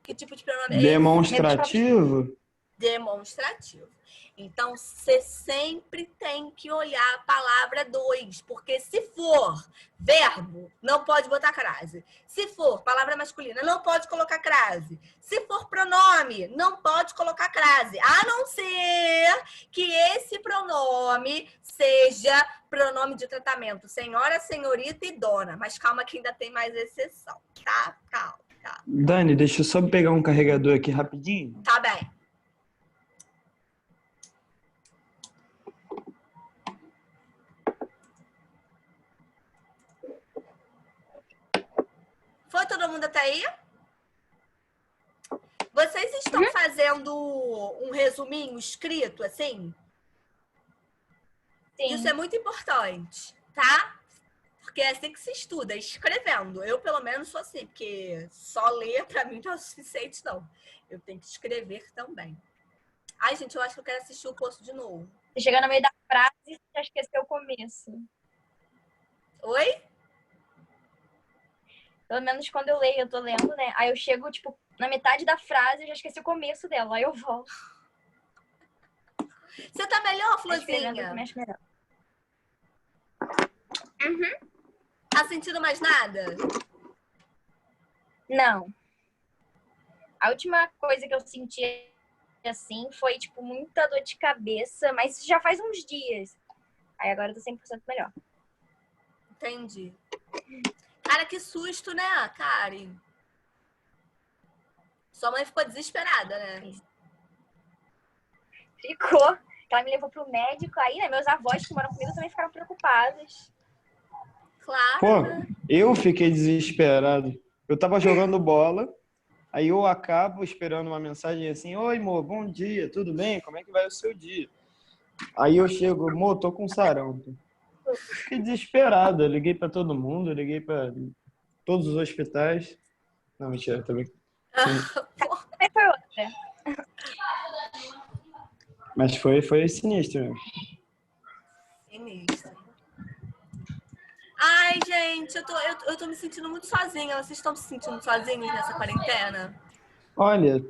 Que tipo de pronome é esse? Demonstrativo? Demonstrativo. Então, você sempre tem que olhar a palavra 2, porque se for verbo, não pode botar crase. Se for palavra masculina, não pode colocar crase. Se for pronome, não pode colocar crase, a não ser que esse pronome seja pronome de tratamento senhora, senhorita e dona. Mas calma que ainda tem mais exceção, tá? Calma, tá. Dani, deixa eu só pegar um carregador aqui rapidinho. Tá bem. Foi todo mundo até aí? Vocês estão fazendo um resuminho escrito, assim? Sim. Isso é muito importante, tá? Porque é assim que se estuda, escrevendo. Eu, pelo menos, sou assim, porque só ler, pra mim, não é o suficiente, não. Eu tenho que escrever também. Ai, gente, eu acho que eu quero assistir o Poço de novo. Você chega no meio da frase e já esqueceu o começo. Oi? Pelo menos quando eu leio, eu tô lendo, né? Aí eu chego, tipo, na metade da frase e já esqueci o começo dela. Aí eu volto. Você tá melhor, Escrevendo, Florzinha? mexe melhor. Tá sentindo mais nada? Não. A última coisa que eu senti assim foi, tipo, muita dor de cabeça, mas já faz uns dias. Aí agora eu tô 100% melhor. Entendi. Cara, que susto, né, Karen? Sua mãe ficou desesperada, né? Ficou. Ela me levou pro médico, aí, né, meus avós que moram comigo também ficaram preocupados. Claro. Pô, Né? eu fiquei desesperado. Eu tava jogando bola, aí eu acabo esperando uma mensagem assim: oi, amor, bom dia, tudo bem? Como é que vai o seu dia? Aí eu chego, amor, tô com sarampo. Fiquei desesperado, eu liguei pra todo mundo, liguei pra todos os hospitais. Não, mentira, também. Também foi outra. Mas foi sinistro mesmo. Sinistro. Ai, gente, eu tô me sentindo muito sozinha. Vocês estão se sentindo sozinhos nessa quarentena? Olha,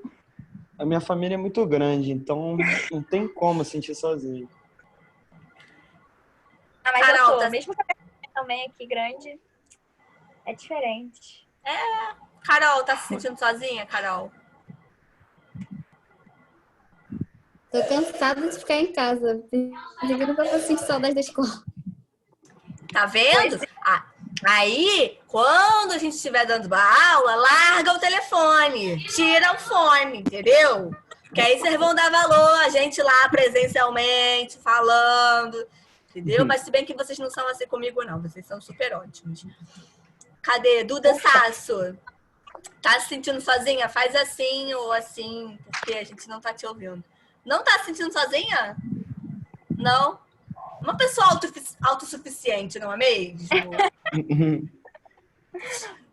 a minha família é muito grande, então não tem como sentir sozinho. Ah, mas tá... mesmo que a também aqui grande, é diferente. Carol, tá se sentindo sozinha, Carol? Tô cansada de ficar em casa. Pensei que eu nunca vou sentir saudade da escola. Tá vendo? Aí, quando a gente estiver dando aula, larga o telefone, tira o fone, entendeu? Que aí vocês vão dar valor a gente lá presencialmente, falando, entendeu? Mas se bem que vocês não são assim comigo, não. Vocês são super ótimos. Cadê? Duda Sasso. Tá se sentindo sozinha? Faz assim ou assim, porque a gente não tá te ouvindo. Não tá se sentindo sozinha? Não? Uma pessoa autossuficiente, não é mesmo?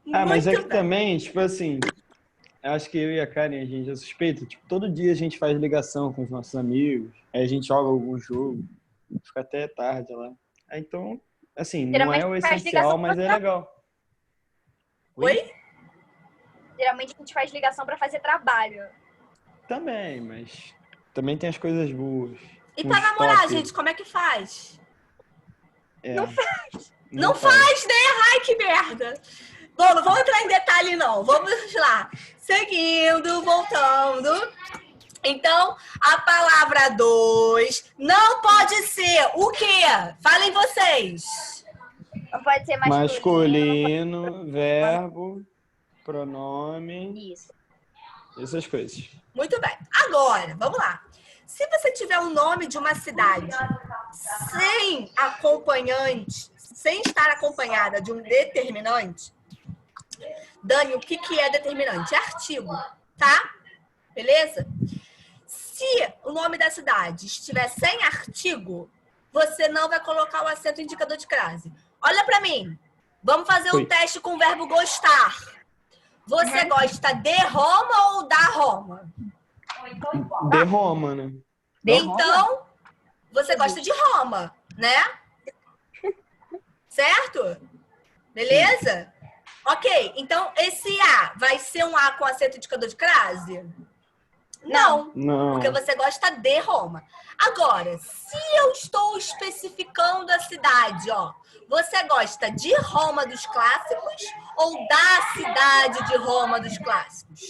Mas é Muito que bem. também, tipo assim, acho que eu e a Karen, a gente é suspeita. Tipo, todo dia a gente faz ligação com os nossos amigos, aí a gente joga algum jogo, fica até tarde lá. Aí, então, assim, não é o Geralmente faz essencial, ligação mas é legal. Oi? Geralmente a gente faz ligação pra fazer trabalho. Também, mas também tem as coisas boas. E Um pra namorar, stop. gente, como é que faz? Não faz. Não faz, né? Ai, que merda. Bom, não vamos entrar em detalhe, não. Vamos lá. Seguindo, voltando. Então, a palavra 2 não pode ser o quê? Falem vocês. Não pode ser masculino. Masculino, verbo, pronome, Isso. essas coisas. Muito bem. Agora, vamos lá. Se você tiver o nome de uma cidade sem acompanhante, sem estar acompanhada de um determinante, Dani, o que é determinante? É artigo, tá? Beleza? Se o nome da cidade estiver sem artigo, você não vai colocar o acento indicador de crase. Olha pra mim. Vamos fazer um teste com o verbo gostar. Você gosta de Roma ou da Roma? De Roma, né? Então, você gosta de Roma, né? Certo? Beleza? Ok, então esse A vai ser um A com acento indicador de crase? Não, Não. porque você gosta de Roma. Agora, se eu estou especificando a cidade, ó, você gosta de Roma dos clássicos ou da cidade de Roma dos clássicos?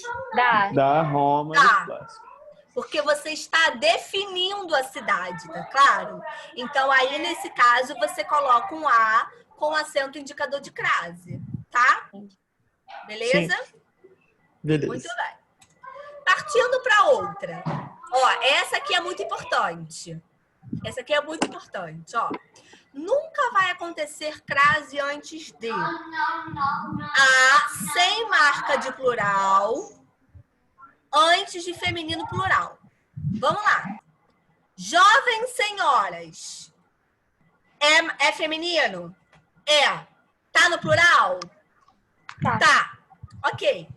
Da Roma Tá. dos clássicos. Porque você está definindo a cidade, tá claro? Então, aí, nesse caso, você coloca um A com acento indicador de crase, tá? Beleza? Sim. Beleza. Muito bem. Partindo para outra. Ó, essa aqui é muito importante. Essa aqui é muito importante, ó. Nunca vai acontecer crase antes de A sem marca de plural, antes de feminino plural. Vamos lá. Jovens senhoras. É feminino? É. Tá no plural? Tá. Ok.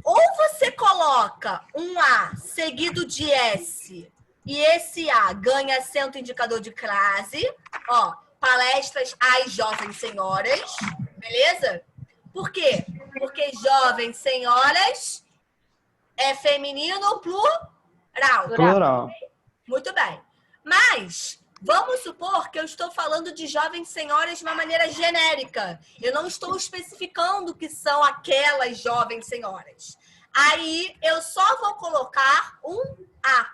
Ou você coloca um A seguido de S e esse A ganha acento indicador de crase. Ó, palestras às jovens senhoras. Beleza? Por quê? Porque jovens senhoras é feminino plural. Plural. Muito bem. Mas vamos supor que eu estou falando de jovens senhoras de uma maneira genérica. Eu não estou especificando que são aquelas jovens senhoras. Aí eu só vou colocar um A.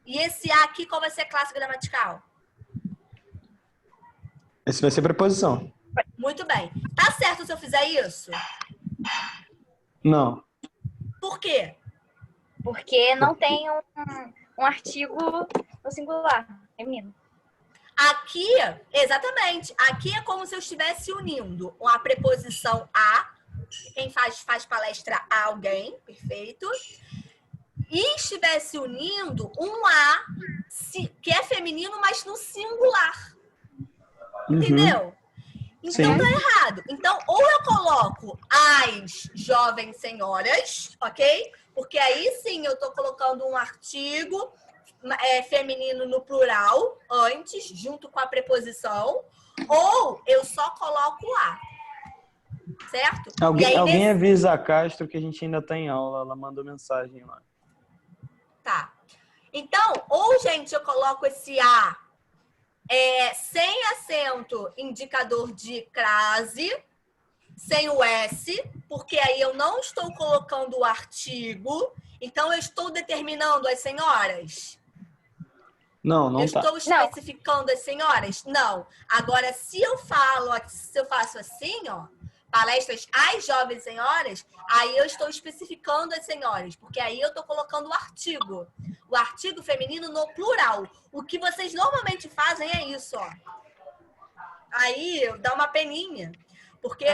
E esse A aqui, qual vai ser a classe gramatical? Esse vai ser preposição. Muito bem. Tá certo se eu fizer isso? Não. Por quê? Porque não tem um artigo no singular, feminino. Aqui, exatamente. Aqui é como se eu estivesse unindo a preposição a. Quem faz palestra a alguém, perfeito. E estivesse unindo um a que é feminino, mas no singular. Entendeu? Então Sim. tá errado. Então, ou eu coloco as jovens senhoras, ok? Porque aí sim eu tô colocando um artigo feminino no plural antes, junto com a preposição, ou eu só coloco a. Certo? Alguém avisa a Castro que a gente ainda tá em aula. Ela mandou mensagem lá. Tá. Então, ou, gente, eu coloco esse A Sem acento indicador de crase, sem o S, porque aí eu não estou colocando o artigo, então eu estou determinando as senhoras. Não, não Eu tá. estou especificando as senhoras? Não. Agora, se eu faço assim, ó, palestras às jovens senhoras, aí eu estou especificando as senhoras, porque aí eu estou colocando o artigo feminino no plural. O que vocês normalmente fazem é isso, ó. Aí dá uma peninha, porque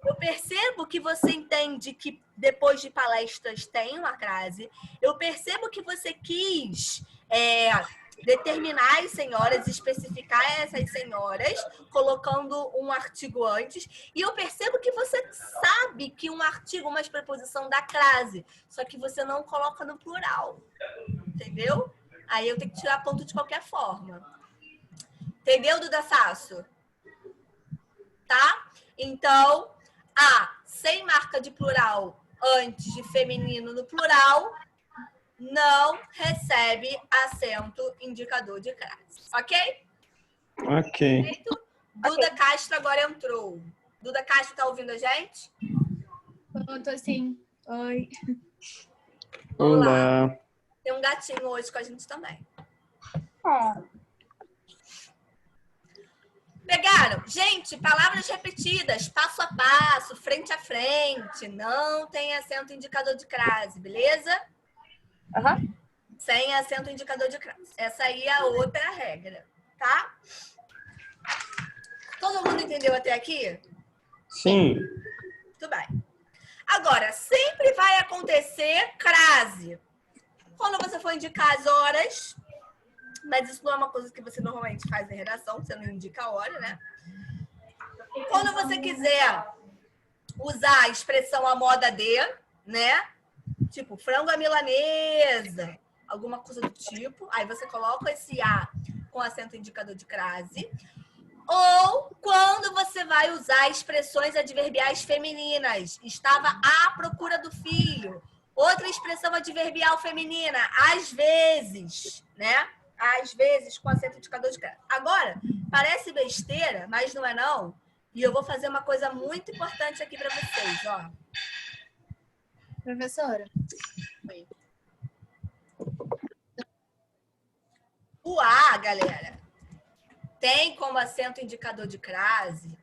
eu percebo que você entende que depois de palestras tem uma crase, eu percebo que você quis determinar as senhoras, especificar essas senhoras, colocando um artigo antes, e eu percebo que você sabe que um artigo, uma preposição dá crase, só que você não coloca no plural, entendeu? Aí eu tenho que tirar ponto de qualquer forma. Entendeu, Duda Sasso? Tá? Então, sem marca de plural antes de feminino no plural, não recebe acento indicador de crase. Ok? Ok. Perfeito? Duda Castro agora entrou. Duda Castro, tá ouvindo a gente? Eu tô assim. Oi. Vamos lá. Olá. Tem um gatinho hoje com a gente também. Pegaram? Gente, palavras repetidas, passo a passo, frente a frente. Não tem acento indicador de crase, beleza? Aham. Sem acento indicador de crase. Essa aí é a outra regra, tá? Todo mundo entendeu até aqui? Sim. Muito bem. Agora, sempre vai acontecer crase. Quando você for indicar as horas, mas isso não é uma coisa que você normalmente faz em redação, você não indica a hora, né? Quando você quiser usar a expressão a moda de, né? Tipo, frango à milanesa, alguma coisa do tipo. Aí você coloca esse A com acento indicador de crase. Ou quando você vai usar expressões adverbiais femininas. Estava à procura do filho. Outra expressão adverbial feminina, às vezes, né? Às vezes, com acento indicador de crase. Agora, parece besteira, mas não é não. E eu vou fazer uma coisa muito importante aqui para vocês, ó. Professora. O A, galera, tem como acento indicador de crase,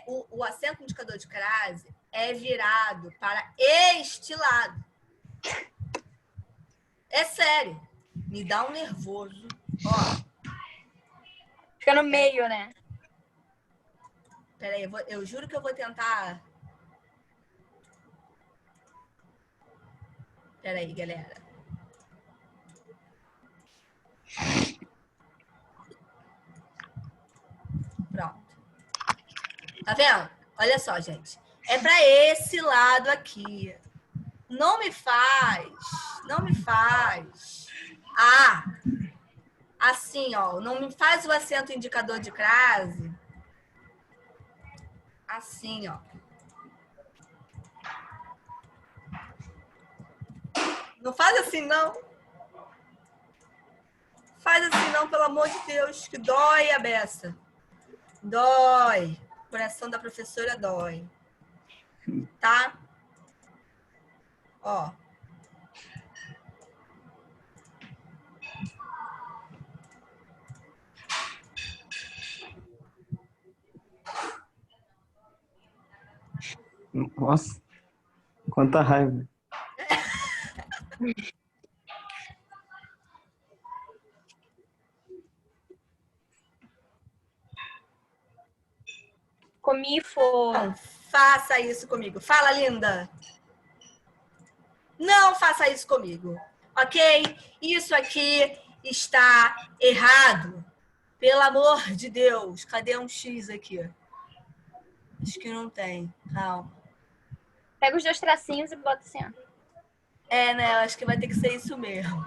o acento indicador de crase é virado para este lado. É sério. Me dá um nervoso. Ó, Fica no meio, né? peraí, eu juro que eu vou tentar. Peraí, galera. Pronto. Tá vendo? Olha só, gente. É para esse lado aqui. Não me faz. Assim, ó. Não me faz o acento indicador de crase. Assim, ó. Não faz assim, não. Faz assim, não, pelo amor de Deus, que dói a beça. Dói. O coração da professora dói. Tá? Ó. Nossa. Quanta raiva. Comi for. Não faça isso comigo. Fala, linda. Não faça isso comigo. Ok? Isso aqui está errado. Pelo amor de Deus. Cadê um X aqui? Acho que não tem. Calma. Pega os 2 tracinhos e bota assim, ó. Né? Eu acho que vai ter que ser isso mesmo.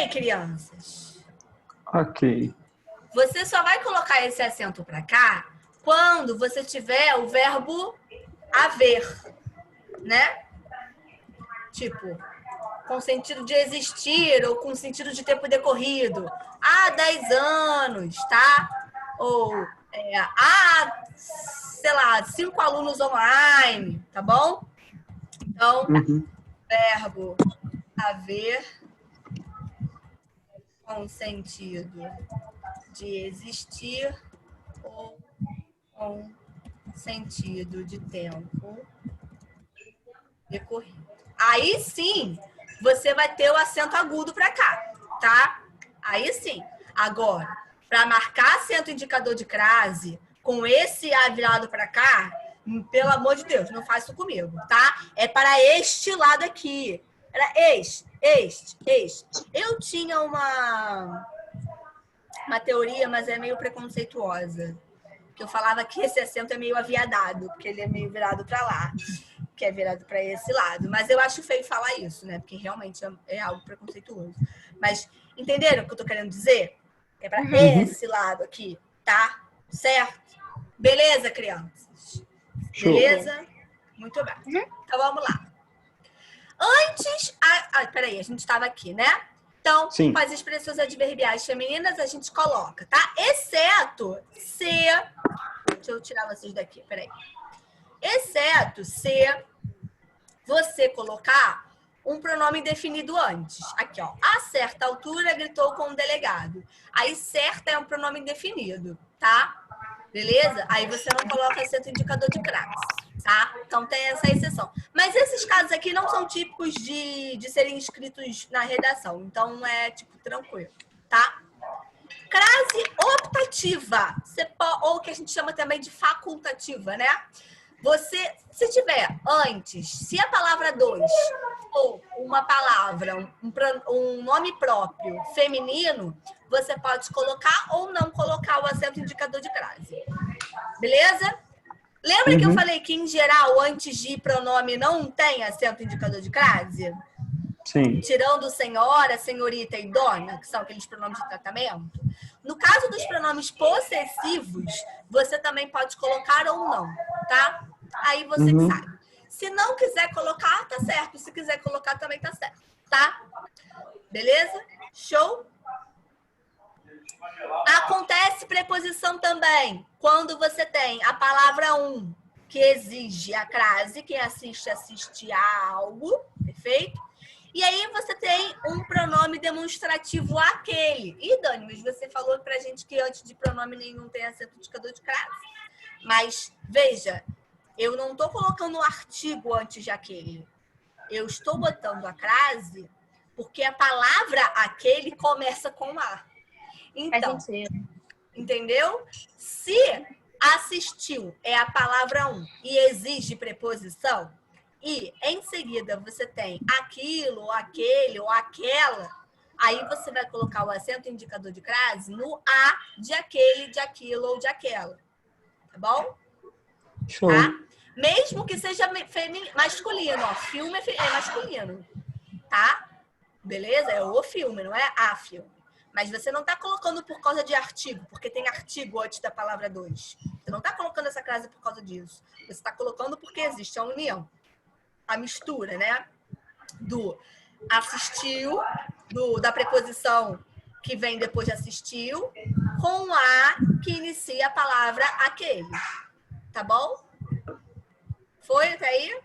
crianças? Ok. Você só vai colocar esse acento para cá quando você tiver o verbo haver, né? Tipo, com sentido de existir ou com sentido de tempo decorrido. Há 10 anos, tá? Ou há, sei lá, 5 alunos online, tá bom? Então, verbo haver com sentido de existir ou com sentido de tempo decorrido. Aí sim, você vai ter o acento agudo para cá, tá? Aí sim. Agora, para marcar acento indicador de crase com esse A virado para cá, pelo amor de Deus, não faz isso comigo, tá? É para este lado aqui. Era este. Eu tinha uma teoria, mas é meio preconceituosa. Que eu falava que esse acento é meio aviadado, porque ele é meio virado para lá, que é virado para esse lado. Mas eu acho feio falar isso, né? Porque realmente é algo preconceituoso. Mas entenderam o que eu tô querendo dizer? É para esse lado aqui, tá? Certo? Beleza, crianças? Show. Beleza? Muito bem. Então vamos lá. Antes. Peraí, a gente estava aqui, né? Então, Sim. com as expressões adverbiais femininas, a gente coloca, tá? Exceto se. Deixa eu tirar vocês daqui, peraí. Exceto se você colocar um pronome definido antes. Aqui, ó. A certa altura gritou com o delegado. Aí, certa é um pronome indefinido, tá? Beleza? Aí você não coloca acento indicador de crase, tá? Então tem essa exceção. Mas esses casos aqui não são típicos de serem escritos na redação. Então é, tipo, tranquilo, tá? Crase optativa, ou que a gente chama também de facultativa, né? Você, se tiver antes, se a palavra dois ou uma palavra, um nome próprio feminino, você pode colocar ou não colocar o acento indicador de crase. Beleza? Lembra que eu falei que, em geral, antes de pronome não tem acento indicador de crase? Sim. Tirando senhora, senhorita e dona, que são aqueles pronomes de tratamento. No caso dos pronomes possessivos, você também pode colocar ou não, tá? Aí você que sabe. Se não quiser colocar, tá certo. Se quiser colocar, também tá certo, tá? Beleza? Show? Acontece preposição também. Quando você tem a palavra um, que exige a crase, quem assiste a algo, perfeito? E aí você tem um pronome demonstrativo aquele. E, Dani, mas você falou pra gente que antes de pronome nenhum tem acento indicador de crase. Mas, veja, eu não estou colocando um artigo antes de aquele. Eu estou botando a crase porque a palavra aquele começa com A. Então, entendeu? Se assistiu é a palavra um e exige preposição, e em seguida você tem aquilo, ou aquele, ou aquela, aí você vai colocar o acento indicador de crase no A de aquele, de aquilo ou de aquela. Tá bom? Show. Tá? Mesmo que seja masculino, ó. Filme é masculino. Tá? Beleza? É o filme, não é a filme. Mas você não tá colocando por causa de artigo, porque tem artigo antes da palavra dois. Você não tá colocando essa crase por causa disso. Você tá colocando porque existe a união. A mistura, né? Do assistiu, da preposição que vem depois de assistiu, com a que inicia a palavra aquele. Tá bom? Foi até aí?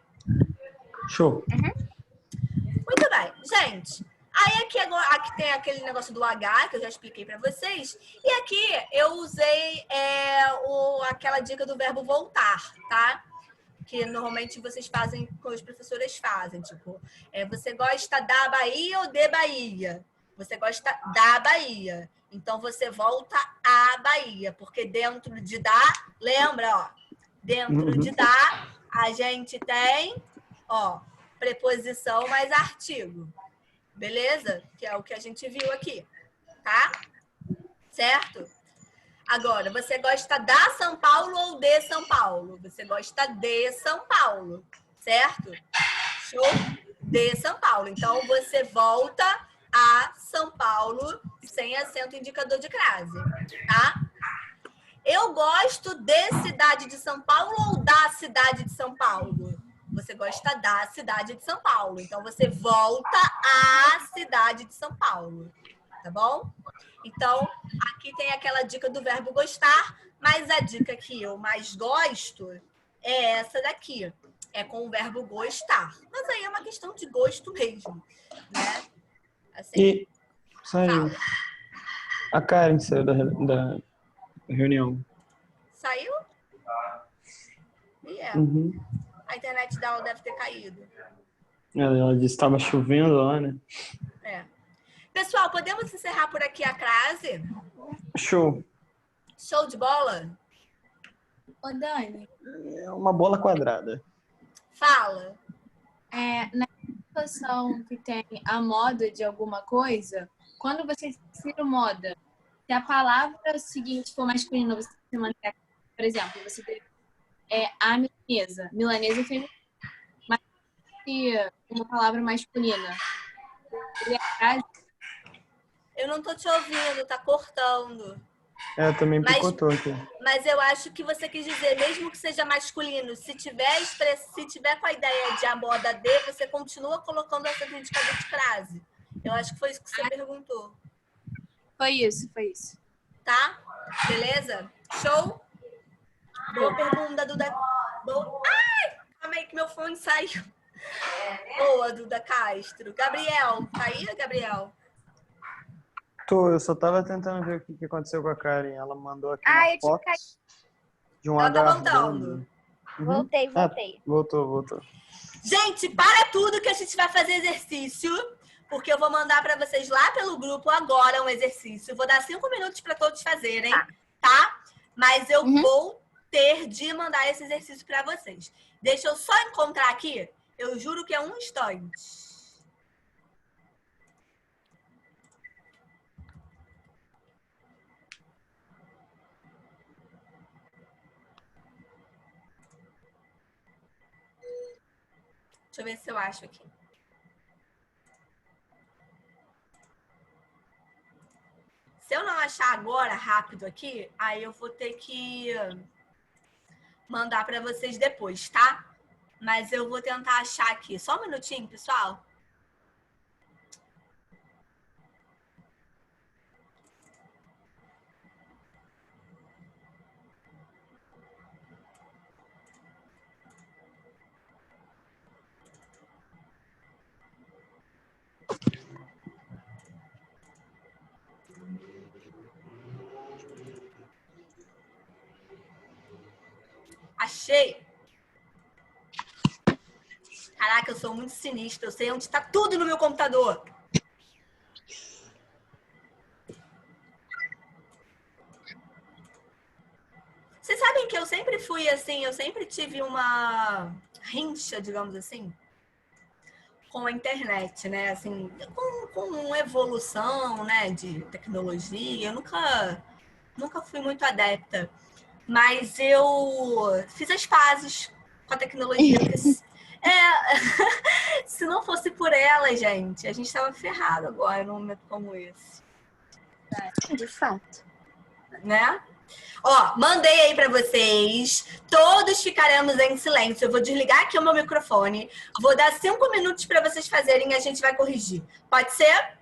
Show. Muito bem. Gente, aí aqui tem aquele negócio do H, que eu já expliquei para vocês. E aqui eu usei aquela dica do verbo voltar, tá? Que normalmente vocês fazem, as professoras fazem. Tipo, você gosta da Bahia ou de Bahia? Você gosta da Bahia. Então, você volta à Bahia. Porque dentro de da, lembra, ó. Dentro de da, a gente tem, ó, preposição mais artigo. Beleza? Que é o que a gente viu aqui. Tá? Certo? Agora, você gosta da São Paulo ou de São Paulo? Você gosta de São Paulo, certo? Show? De São Paulo. Então, você volta a São Paulo, sem acento indicador de crase, tá? Eu gosto de cidade de São Paulo ou da cidade de São Paulo? Você gosta da cidade de São Paulo. Então, você volta à cidade de São Paulo, tá bom? Então, aqui tem aquela dica do verbo gostar, mas a dica que eu mais gosto é essa daqui. É com o verbo gostar. Mas aí é uma questão de gosto mesmo, né? Assim, E saiu. fala. A Karen saiu da reunião. Saiu? E é. Uhum. A internet dela deve ter caído. Ela disse que estava chovendo lá, né? É. Pessoal, podemos encerrar por aqui a crase? Show. Show de bola? Ô, Dani, É uma bola quadrada. Fala. na situação que tem a moda de alguma coisa, quando você tira moda, se a palavra seguinte for masculina, você mantém, por exemplo, você tem a milanesa. Milanesa é feminina. Mas se uma palavra masculina, seria crase. Eu não tô te ouvindo, tá cortando. É, também Mas- picotou aqui. Mas eu acho que você quis dizer, mesmo que seja masculino, se tiver com a ideia de a moda de, você continua colocando essa indicador de crase. Eu acho que foi isso que você perguntou. Foi isso. Tá? Beleza? Show? Boa pergunta, Duda. Boa. Ai! Calma aí que meu fone saiu. Boa, Duda Castro. Gabriel, tá aí, Gabriel? Eu só tava tentando ver o que aconteceu com a Karen. Ela mandou aqui Ah, uma eu tinha foto caído. de um Ela tá agarrando. voltando. Voltei. Voltou. Gente, para tudo que a gente vai fazer exercício, porque eu vou mandar para vocês lá pelo grupo agora um exercício. Vou dar 5 minutos para todos fazerem, tá? Mas eu vou ter de mandar esse exercício para vocês. Deixa eu só encontrar aqui. Eu juro que é um instante. Deixa eu ver se eu acho aqui. Se eu não achar agora, rápido aqui, aí eu vou ter que mandar para vocês depois, tá? Mas eu vou tentar achar aqui. Só um minutinho, pessoal. Achei! Caraca, eu sou muito sinistra. Eu sei onde está tudo no meu computador. Vocês sabem que eu sempre fui assim, eu sempre tive uma rincha, digamos assim, com a internet, né? Assim, com evolução, né, de tecnologia. Eu nunca fui muito adepta. Mas eu fiz as pazes com a tecnologia. Porque se não fosse por ela, gente, a gente estava ferrado agora num momento como esse. De fato. Né? Ó, mandei aí para vocês. Todos ficaremos em silêncio. Eu vou desligar aqui o meu microfone. Vou dar 5 minutos para vocês fazerem e a gente vai corrigir. Pode ser?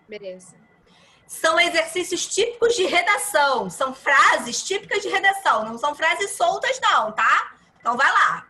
Beleza. São exercícios típicos de redação. São frases típicas de redação. Não são frases soltas, não, tá? Então vai lá.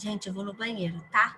Gente, eu vou no banheiro, tá?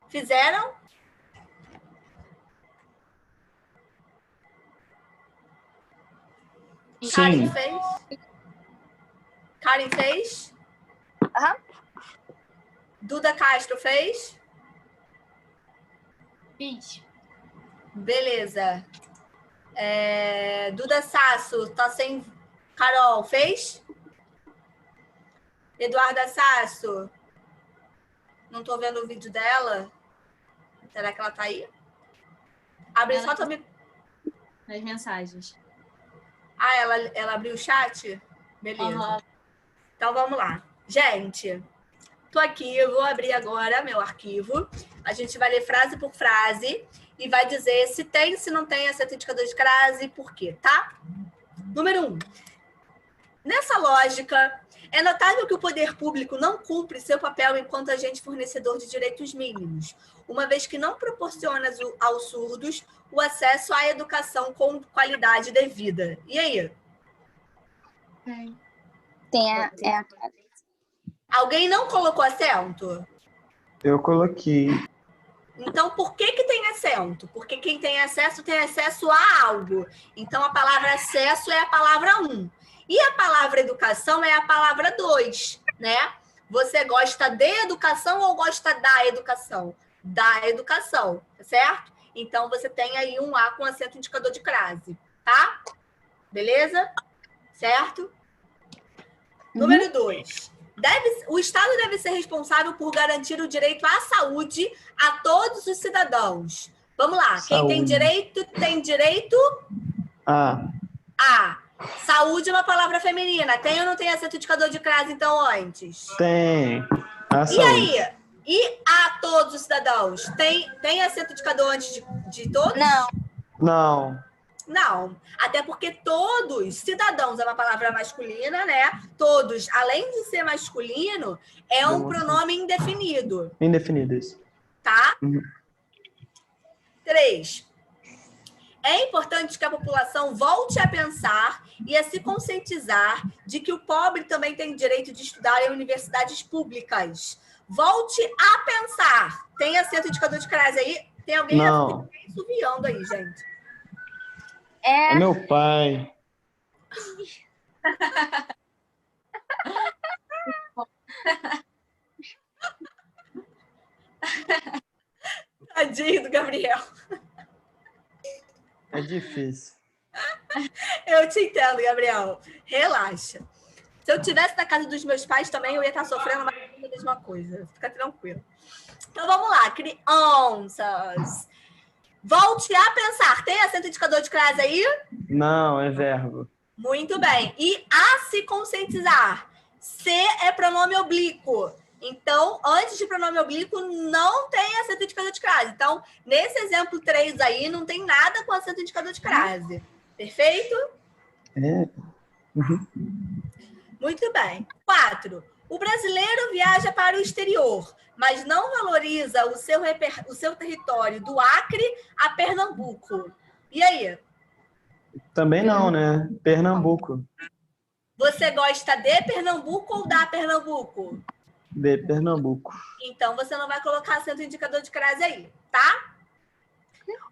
Fizeram? Karen Sim. fez? Karen fez? Aham. Duda Castro fez? Fiz. Beleza. Duda Sasso, tá sem... Carol, fez? Eduarda Sasso? Não tô vendo o vídeo dela. Será que ela tá aí? Abre só tua... Nas mensagens. Ah, ela abriu o chat? Beleza. Aham. Então, vamos lá. Gente, tô aqui, eu vou abrir agora meu arquivo. A gente vai ler frase por frase e vai dizer se tem, se não tem acento indicador de crase e por quê, tá? Número 1. Nessa lógica, é notável que o poder público não cumpre seu papel enquanto agente fornecedor de direitos mínimos, uma vez que não proporciona aos surdos o acesso à educação com qualidade devida. E aí? Alguém não colocou acento? Eu coloquei. Então, por que tem acento? Porque quem tem acesso a algo. Então, a palavra acesso é a palavra 1. E a palavra educação é a palavra 2, né? Você gosta de educação ou gosta da educação? Da educação, certo? Então, você tem aí um A com acento indicador de crase, tá? Beleza? Certo? Número 2. O Estado deve ser responsável por garantir o direito à saúde a todos os cidadãos. Vamos lá. Saúde. Quem tem direito A. Saúde é uma palavra feminina. Tem ou não tem acento indicador de crase, então, antes? Tem. A E saúde. aí? E a todos os cidadãos? Tem acento indicador antes de todos? Não. Não. Não, até porque todos, cidadãos é uma palavra masculina, né? Todos, além de ser masculino, é um pronome indefinido, Indefinido isso. tá? Uhum. 3. É importante que a população volte a pensar e a se conscientizar de que o pobre também tem direito de estudar em universidades públicas. Volte a pensar. Tem acento indicador de crase aí? Tem alguém Não. subiando aí, gente? É meu pai. Tadinho do Gabriel. É difícil. Eu te entendo, Gabriel. Relaxa. Se eu estivesse na casa dos meus pais também, eu ia estar sofrendo mais a mesma coisa. Fica tranquilo. Então, vamos lá. Crianças. Volte a pensar. Tem acento indicador de crase aí? Não, é verbo. Muito bem. E a se conscientizar. Se é pronome oblíquo. Então, antes de pronome oblíquo, não tem acento indicador de crase. Então, nesse exemplo 3 aí, não tem nada com acento indicador de crase. Perfeito? É. Muito bem. 4. O brasileiro viaja para o exterior, mas não valoriza o seu território do Acre a Pernambuco. E aí? Também não, né? Pernambuco. Você gosta de Pernambuco ou da Pernambuco? De Pernambuco. Então, você não vai colocar acento indicador de crase aí, tá?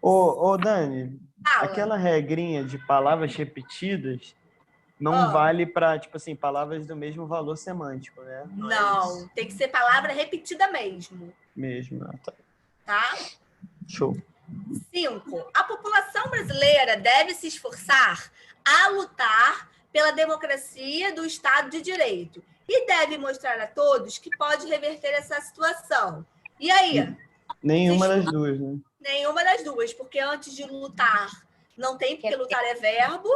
Ô, Dani, Fala. aquela regrinha de palavras repetidas não vale para, tipo assim, palavras do mesmo valor semântico, né? Não, tem que ser palavra repetida mesmo, Mesmo. Tá. tá? Show. 5. A população brasileira deve se esforçar a lutar pela democracia do Estado de Direito e deve mostrar a todos que pode reverter essa situação. E aí? Nenhuma das duas, né? Nenhuma das duas, porque antes de lutar não tem, porque lutar é verbo.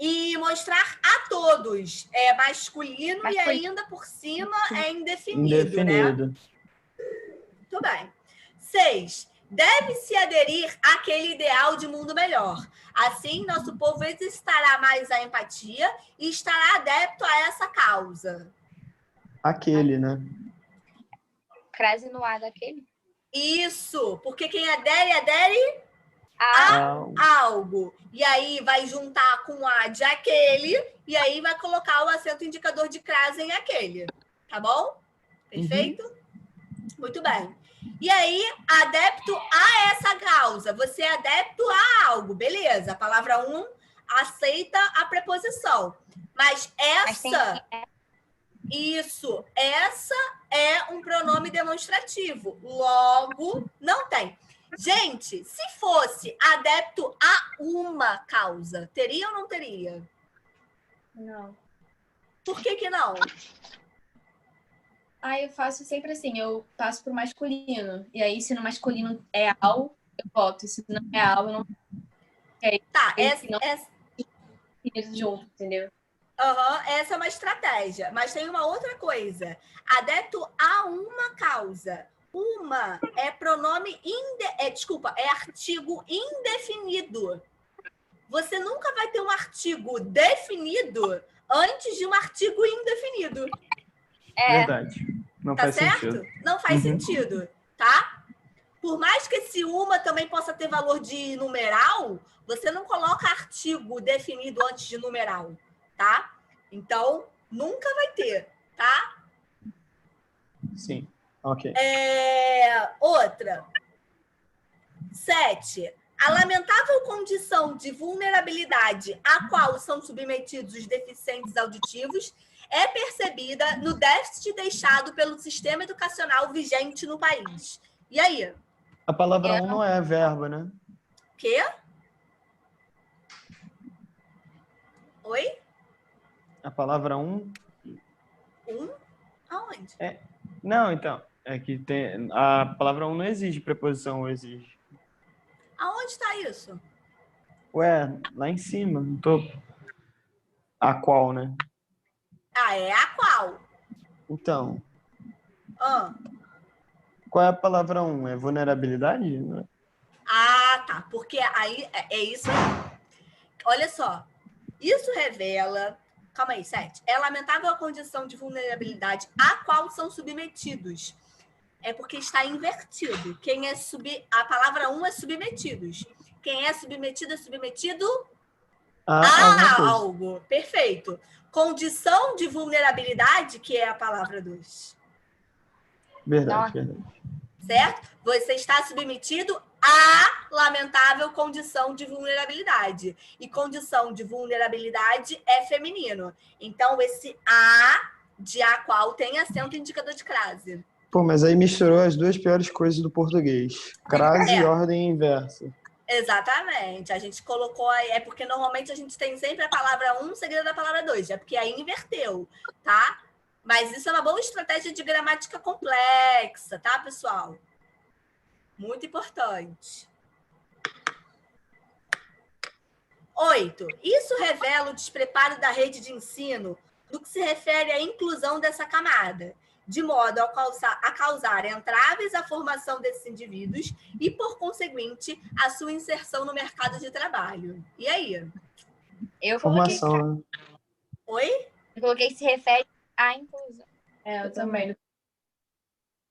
E mostrar a todos é masculino e ainda por cima é indefinido, né? Muito bem. 6. Deve-se aderir àquele ideal de mundo melhor. Assim, nosso povo exercitará mais a empatia e estará adepto a essa causa. Aquele, né? Crase no A daquele? Isso, porque quem adere algo. E aí vai juntar com a de aquele e aí vai colocar o acento indicador de crase em aquele. Tá bom? Perfeito? Muito bem. E aí, adepto a essa causa. Você é adepto a algo, beleza. A palavra 1, aceita a preposição. Mas essa, essa é um pronome demonstrativo. Logo, não tem. Gente, se fosse adepto a uma causa, teria ou não teria? Não. Por que não? Eu faço sempre assim, eu passo pro masculino. E aí, se no masculino é ao, eu boto. Se não é ao, eu não. Tá, Junto, entendeu? Essa é uma estratégia. Mas tem uma outra coisa. Adepto a uma causa. Uma é pronome é artigo indefinido. Você nunca vai ter um artigo definido antes de um artigo indefinido. Verdade. Não tá faz certo? sentido. Não faz sentido, tá? Por mais que esse uma também possa ter valor de numeral, você não coloca artigo definido antes de numeral, tá? Então, nunca vai ter, tá? Sim. Ok. Outra. 7. A lamentável condição de vulnerabilidade a qual são submetidos os deficientes auditivos é percebida no déficit deixado pelo sistema educacional vigente no país. E aí? A palavra um não é verbo, né? Quê? Oi? A palavra um... Aonde? Não, então. É que tem... A palavra um não exige preposição ou exige. Aonde está isso? Ué, lá em cima, no topo. A qual, né? É a qual? Então. Qual é a palavra um? É vulnerabilidade? Né? Tá. Porque aí é isso aí. Olha só. Isso revela... Calma aí, 7. É lamentável a condição de vulnerabilidade a qual são submetidos. É porque está invertido. A palavra um é submetidos. Quem é submetido é submetido a algo. Perfeito. Condição de vulnerabilidade, que é a palavra 2. Verdade. Certo? Você está submetido a lamentável condição de vulnerabilidade. E condição de vulnerabilidade é feminino. Então, esse a de a qual tem acento indicador de crase. Pô, mas aí misturou as duas piores coisas do português. Crase e ordem inversa. Exatamente. A gente colocou aí, porque normalmente a gente tem sempre a palavra 1 seguida da palavra 2, é porque aí inverteu, tá? Mas isso é uma boa estratégia de gramática complexa, tá, pessoal? Muito importante. 8. Isso revela o despreparo da rede de ensino no que se refere à inclusão dessa camada, de modo a causar entraves à formação desses indivíduos e, por conseguinte, a sua inserção no mercado de trabalho. E aí? Eu coloquei... Formação, né? Oi? Eu coloquei se refere à inclusão. Eu também.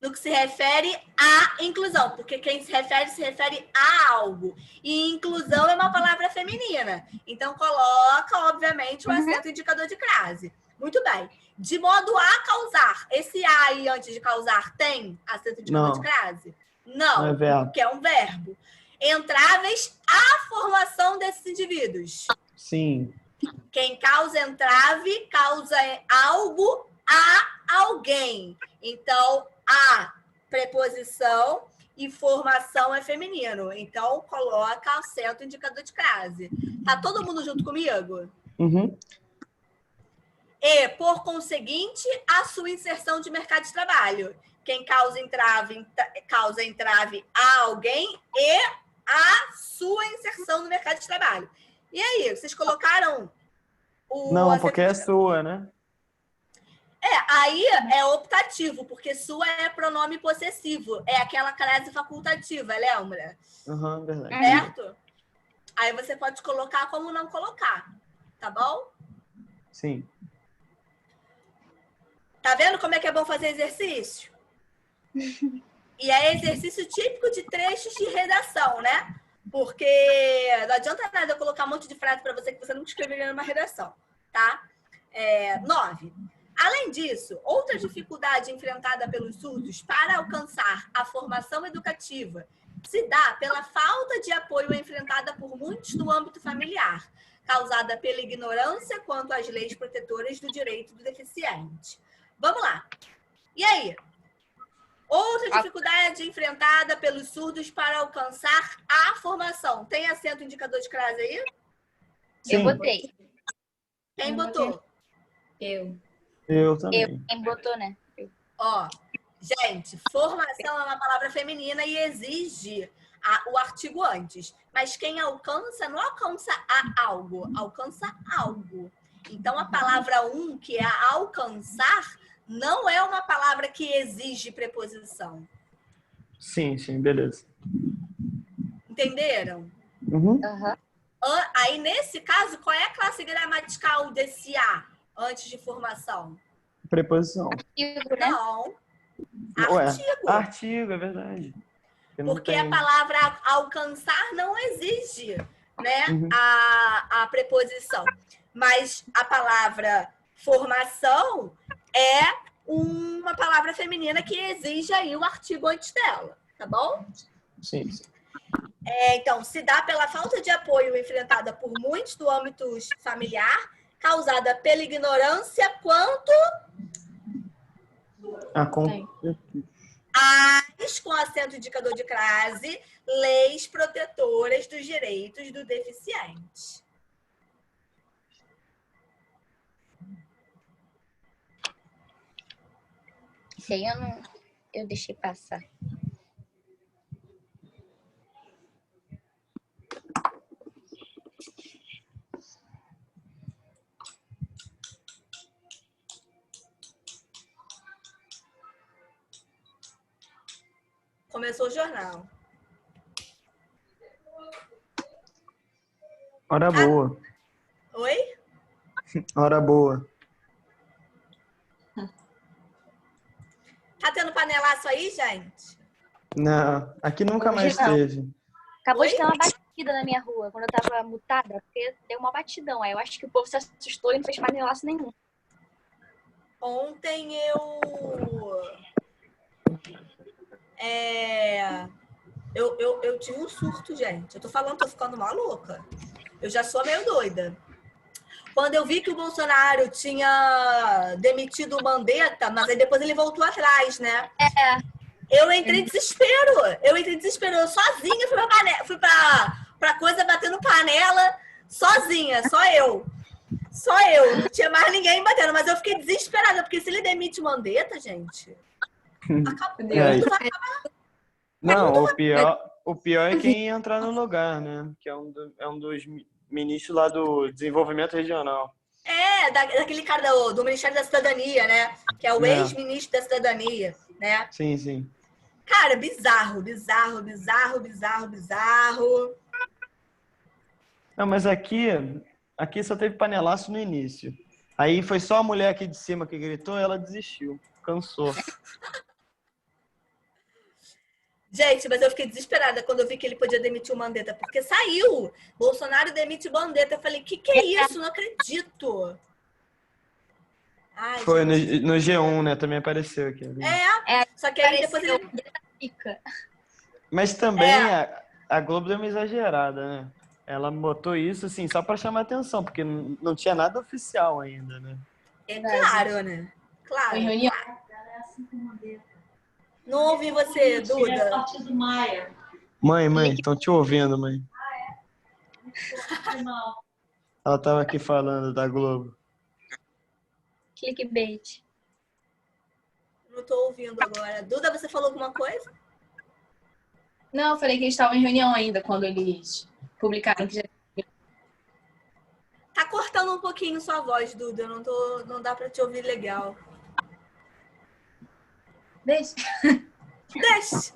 No que se refere à inclusão, porque quem se refere a algo. E inclusão é uma palavra feminina. Então, coloca, obviamente, o acento indicador de crase. Muito bem. De modo a causar. Esse a aí antes de causar tem acento indicador de crase? Não, é verbo. porque é um verbo. Entraves à formação desses indivíduos. Sim. Quem causa entrave, causa algo a alguém. Então, a preposição e formação é feminino. Então, coloca acento indicador de crase. Tá todo mundo junto comigo? Uhum. E, por conseguinte, a sua inserção de mercado de trabalho. Quem causa entrave a alguém e a sua inserção no mercado de trabalho. E aí, vocês colocaram o... Não, porque é sua, né? Aí é optativo, porque sua é pronome possessivo. É aquela crase facultativa, lembra? Verdade. Certo? Aí você pode colocar como não colocar. Tá bom? Sim. Tá vendo como é que é bom fazer exercício? E é exercício típico de trechos de redação, né? Porque não adianta nada eu colocar um monte de frase para você que você nunca escreveria numa redação, tá? 9. Além disso, outra dificuldade enfrentada pelos surdos para alcançar a formação educativa se dá pela falta de apoio enfrentada por muitos no âmbito familiar, causada pela ignorância quanto às leis protetoras do direito do deficiente. Vamos lá. E aí? Outra dificuldade enfrentada pelos surdos para alcançar a formação. Tem acento indicador de crase aí? Sim, Eu botei. Quem botou? eu também. Quem botou, né? Ó, gente, formação é uma palavra feminina e exige o artigo antes. Mas quem alcança, não alcança a algo, alcança algo. Então, a palavra que é alcançar, não é uma palavra que exige preposição. Sim, beleza. Entenderam? Uhum. Aham. Aí, nesse caso, qual é a classe gramatical desse A antes de formação? Preposição. Artigo, né? Não. Ué, Artigo. artigo, é verdade. Não Porque tem. a palavra alcançar não exige, né, Uhum. a preposição. Mas a palavra formação é uma palavra feminina que exige aí o artigo antes dela, tá bom? Sim. Então, se dá pela falta de apoio enfrentada por muitos do âmbito familiar, causada pela ignorância quanto às, com acento indicador de crase, leis protetoras dos direitos do deficiente. Isso aí eu deixei passar. Começou o jornal. Hora boa. Oi? Hora boa. Tá tendo panelaço aí, gente? Não, aqui nunca mais Não. teve. Acabou Oi? de ter uma batida na minha rua, quando eu tava mutada, porque deu uma batidão. Aí eu acho que o povo se assustou e não fez panelaço nenhum. Ontem eu tive um surto, gente. Eu tô falando, tô ficando maluca. Eu já sou meio doida. Quando eu vi que o Bolsonaro tinha demitido o Mandetta, mas aí depois ele voltou atrás, né? Eu entrei em desespero. Eu sozinha fui pra coisa batendo panela, sozinha, só eu. Não tinha mais ninguém batendo, mas eu fiquei desesperada, porque se ele demite o Mandetta, gente, acabou. É. Tudo vai acabar. Não, o pior é quem entrar no lugar, né? Que é um dos ministros lá do Desenvolvimento Regional. Daquele cara do Ministério da Cidadania, né? Que é o É. ex-ministro da Cidadania, né? Sim. Cara, bizarro. Não, mas aqui só teve panelaço no início. Aí foi só a mulher aqui de cima que gritou e ela desistiu. Cansou. Gente, mas eu fiquei desesperada quando eu vi que ele podia demitir o Mandetta, porque saiu. Bolsonaro demite o Mandetta. Eu falei, que é isso? Não acredito. Ai, Foi gente. no G1, né? Também apareceu aqui. Só que aí depois ele... Fica. Mas também a Globo deu uma exagerada, né? Ela botou isso, assim, só pra chamar atenção, porque não tinha nada oficial ainda, né? Claro, né? Claro. Foi reunião. Não ouvi você, Duda. Mãe, estão te ouvindo, mãe. Ela tava aqui falando da Globo. Clickbait. Não tô ouvindo agora. Duda, você falou alguma coisa? Não, eu falei que eles estavam em reunião ainda quando eles publicaram que já. Tá cortando um pouquinho sua voz, Duda. Não dá pra te ouvir legal. Deixa. Deixa.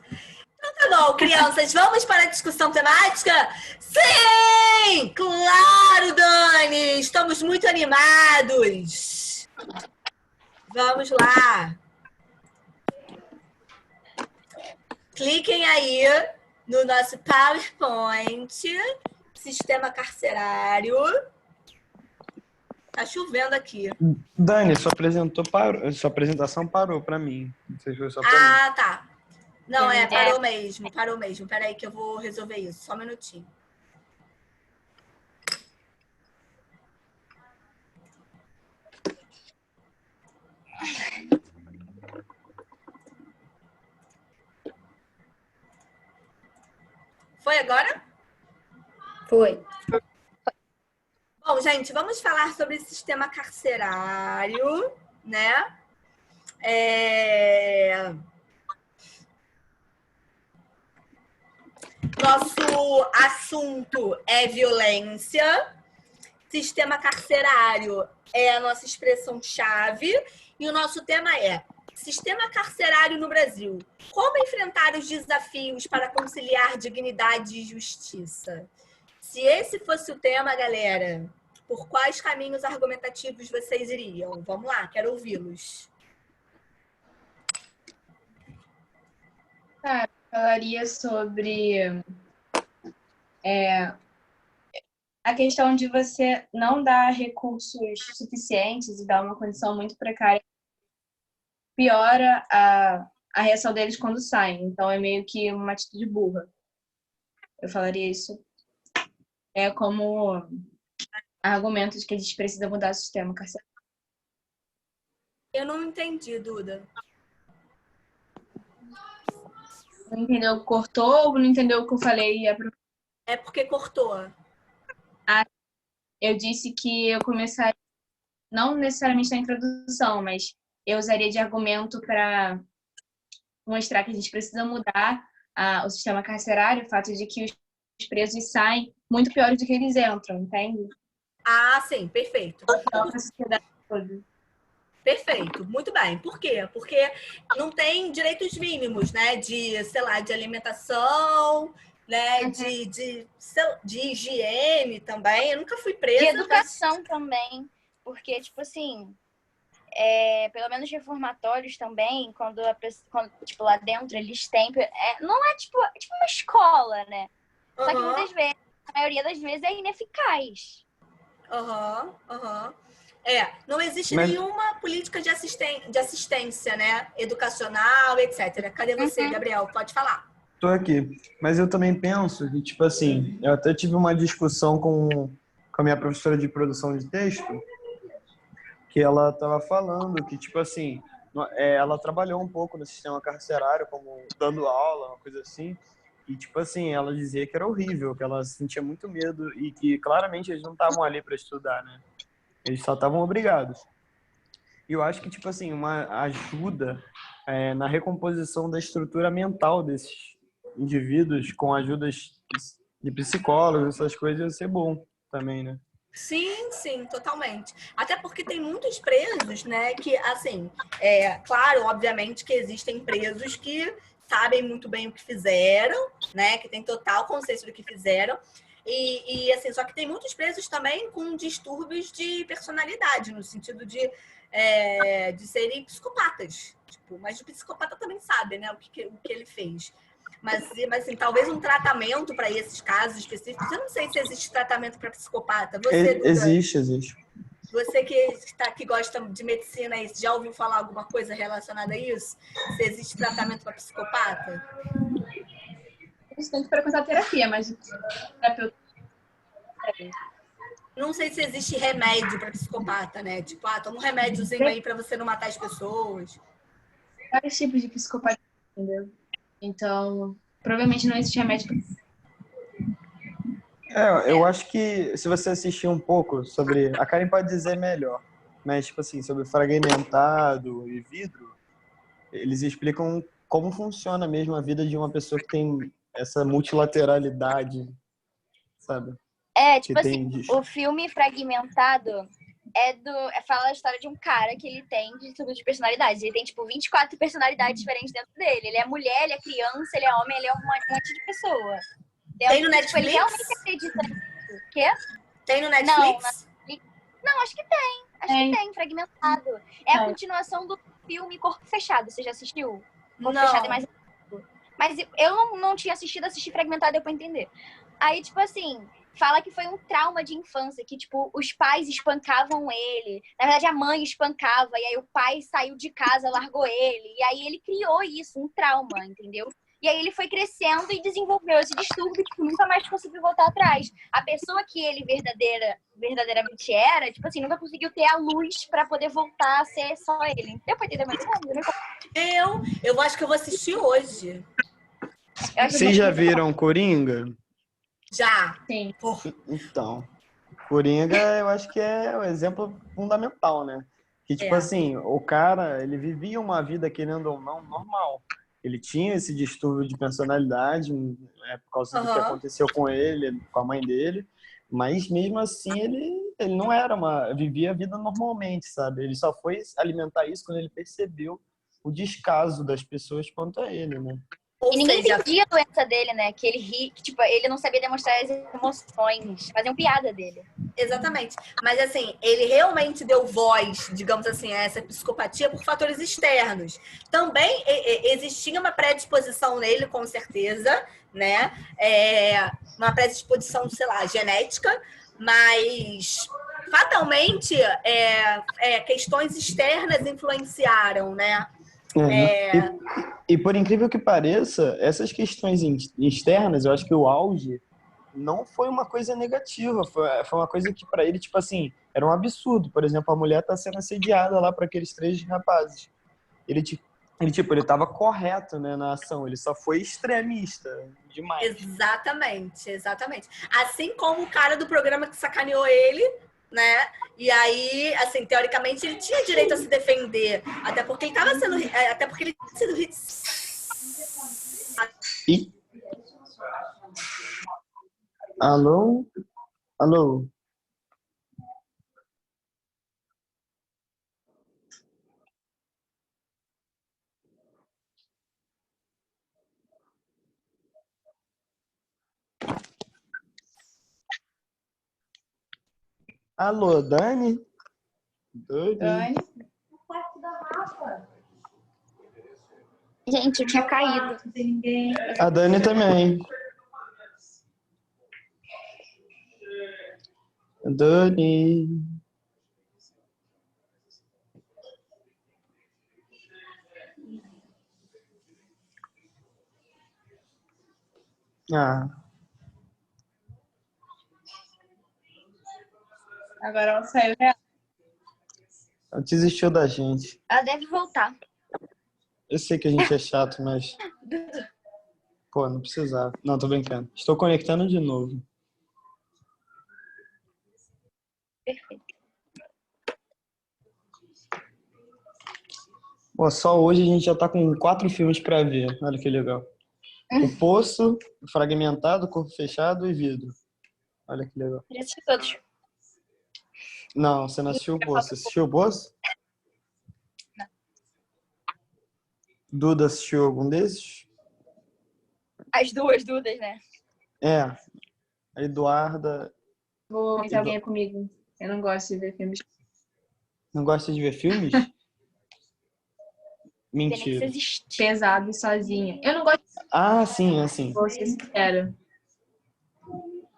Então tá bom, crianças. Vamos para a discussão temática? Sim! Claro, Dani! Estamos muito animados. Vamos lá. Cliquem aí no nosso PowerPoint, sistema carcerário. Tá chovendo aqui. Dani, sua apresentação parou pra mim. Não sei se foi só pra mim. Ah, tá. Não, parou mesmo. Peraí que eu vou resolver isso. Só um minutinho. Foi agora? Foi. Bom, gente, vamos falar sobre o sistema carcerário, né? Nosso assunto é violência. Sistema carcerário é a nossa expressão-chave. E o nosso tema é sistema carcerário no Brasil. Como enfrentar os desafios para conciliar dignidade e justiça? Se esse fosse o tema, galera, por quais caminhos argumentativos vocês iriam? Vamos lá, quero ouvi-los. Cara, eu falaria sobre a questão de você não dar recursos suficientes e dar uma condição muito precária, piora a reação deles quando saem. Então, é meio que uma atitude burra. Eu falaria isso. É como argumento de que a gente precisa mudar o sistema carcerário. Eu não entendi, Duda. Não entendeu o que cortou ou não entendeu o que eu falei? É porque cortou. Eu disse que eu começaria, não necessariamente na introdução, mas eu usaria de argumento para mostrar que a gente precisa mudar o sistema carcerário, o fato de que os presos saem muito piores do que eles entram, entende? Ah, sim, perfeito. Para a sociedade toda. Perfeito, muito bem. Por quê? Porque não tem direitos mínimos, né? De, sei lá, de alimentação, né? De higiene também. Eu nunca fui presa. De educação também, porque, tipo assim, pelo menos reformatórios também, quando tipo, lá dentro eles têm... não é tipo uma escola, né? Só que muitas vezes, a maioria das vezes, é ineficaz. Não existe nenhuma política de assistência, né? Educacional, etc. Cadê você, Gabriel? Pode falar. Tô aqui. Mas eu também penso que, tipo assim, eu até tive uma discussão com a minha professora de produção de texto, que ela tava falando que, tipo assim, ela trabalhou um pouco no sistema carcerário, como dando aula, uma coisa assim, e, tipo assim, ela dizia que era horrível, que ela sentia muito medo e que, claramente, eles não estavam ali para estudar, né? Eles só estavam obrigados. E eu acho que, tipo assim, uma ajuda na recomposição da estrutura mental desses indivíduos, com ajudas de psicólogos, essas coisas, ia ser bom também, né? Sim, totalmente. Até porque tem muitos presos, né, que, assim, claro, obviamente que existem presos que sabem muito bem o que fizeram, né, que tem total consciência do que fizeram, e assim, só que tem muitos presos também com distúrbios de personalidade, no sentido de serem psicopatas. Tipo, mas o psicopata também sabe, né, o que ele fez. Mas assim, talvez um tratamento para esses casos específicos. Eu não sei se existe tratamento para psicopata. Você, Duda, existe. Você que gosta de medicina, já ouviu falar alguma coisa relacionada a isso? Se existe tratamento para psicopata? Eles têm que frequentar terapia, mas terapeuta. Não sei se existe remédio para psicopata, né? Tipo, toma um remédiozinho aí para você não matar as pessoas. Vários tipos de psicopatia, entendeu? Então, provavelmente não existe remédio. Eu acho que se você assistir um pouco sobre... A Karen pode dizer melhor, mas, tipo assim, sobre fragmentado e vidro, eles explicam como funciona mesmo a vida de uma pessoa que tem essa multilateralidade, sabe? Tipo assim, o filme Fragmentado fala a história de um cara que ele tem distúrbio de personalidades. Ele tem, tipo, 24 personalidades diferentes dentro dele. Ele é mulher, ele é criança, ele é homem, ele é um monte de pessoa. Tem no Netflix? Ele realmente acredita nisso. O quê? Tem no Netflix? Não, acho que tem. Acho que tem, Fragmentado. É a continuação do filme Corpo Fechado. Você já assistiu? Corpo Fechado é mais... Mas eu não tinha assistido, assisti Fragmentado, deu pra entender. Aí, tipo assim... Fala que foi um trauma de infância, que, tipo, os pais espancavam ele. Na verdade, a mãe espancava, e aí o pai saiu de casa, largou ele. E aí ele criou isso, um trauma, entendeu? E aí ele foi crescendo e desenvolveu esse distúrbio, tipo, nunca mais conseguiu voltar atrás. A pessoa que ele verdadeiramente era, tipo assim, nunca conseguiu ter a luz pra poder voltar a ser só ele. Deu pra entender mais ou menos? Eu acho que eu vou assistir hoje. Eu acho Vocês já muito bom. viram Coringa? Já. Sim. Porra. Então, Coringa eu acho que é o exemplo fundamental, né? Que, tipo É. assim, o cara, ele vivia uma vida, querendo ou não, normal. Ele tinha esse distúrbio de personalidade, por causa do que Aham. aconteceu com ele, com a mãe dele, mas mesmo assim ele não era vivia a vida normalmente, sabe? Ele só foi alimentar isso quando ele percebeu o descaso das pessoas quanto a ele, né? Ou E ninguém seja, entendia a doença dele, né? Que ele ri, que, tipo, ele não sabia demonstrar as emoções. Faziam piada dele. exatamente. Mas assim, ele realmente deu voz, digamos assim, a essa psicopatia por fatores externos. Também existia uma predisposição nele, com certeza, né? Uma predisposição, sei lá, genética, mas fatalmente questões externas influenciaram, né? E por incrível que pareça, essas questões externas, eu acho que o auge não foi uma coisa negativa, foi uma coisa que para ele, tipo assim, era um absurdo. Por exemplo, a mulher tá sendo assediada lá para aqueles 3 rapazes. Ele tava correto, né, na ação, ele só foi extremista demais. Exatamente, exatamente. Assim como o cara do programa que sacaneou ele, né? E aí, assim, teoricamente ele tinha direito a se defender, até porque ele estava sendo, até porque ele tinha sido E alô? Alô? Alô, Dani? Dani? Gente, eu tinha caído. A Dani também. Dani. Ah, Agora ela saiu real. ela desistiu da gente. Ela deve voltar. Eu sei que a gente é chato, mas... Pô, não precisava. Não, tô brincando. Estou conectando de novo. Perfeito. Pô, só hoje a gente já tá com 4 filmes pra ver. Olha que legal. O Poço, Fragmentado, Corpo Fechado e Vidro. Olha que legal. Já assisti todos. Não, você não assistiu o Poço. Você assistiu o Poço? Não. Duda assistiu algum desses? As duas Dudas, né? É. A Eduarda... Vou ver se alguém é comigo. Eu não gosto de ver filmes. Não gosta de ver filmes? Tem nem que Mentira. existir. Pesado sozinha. Eu não gosto de Ah, sim, assim. vou ser sincera.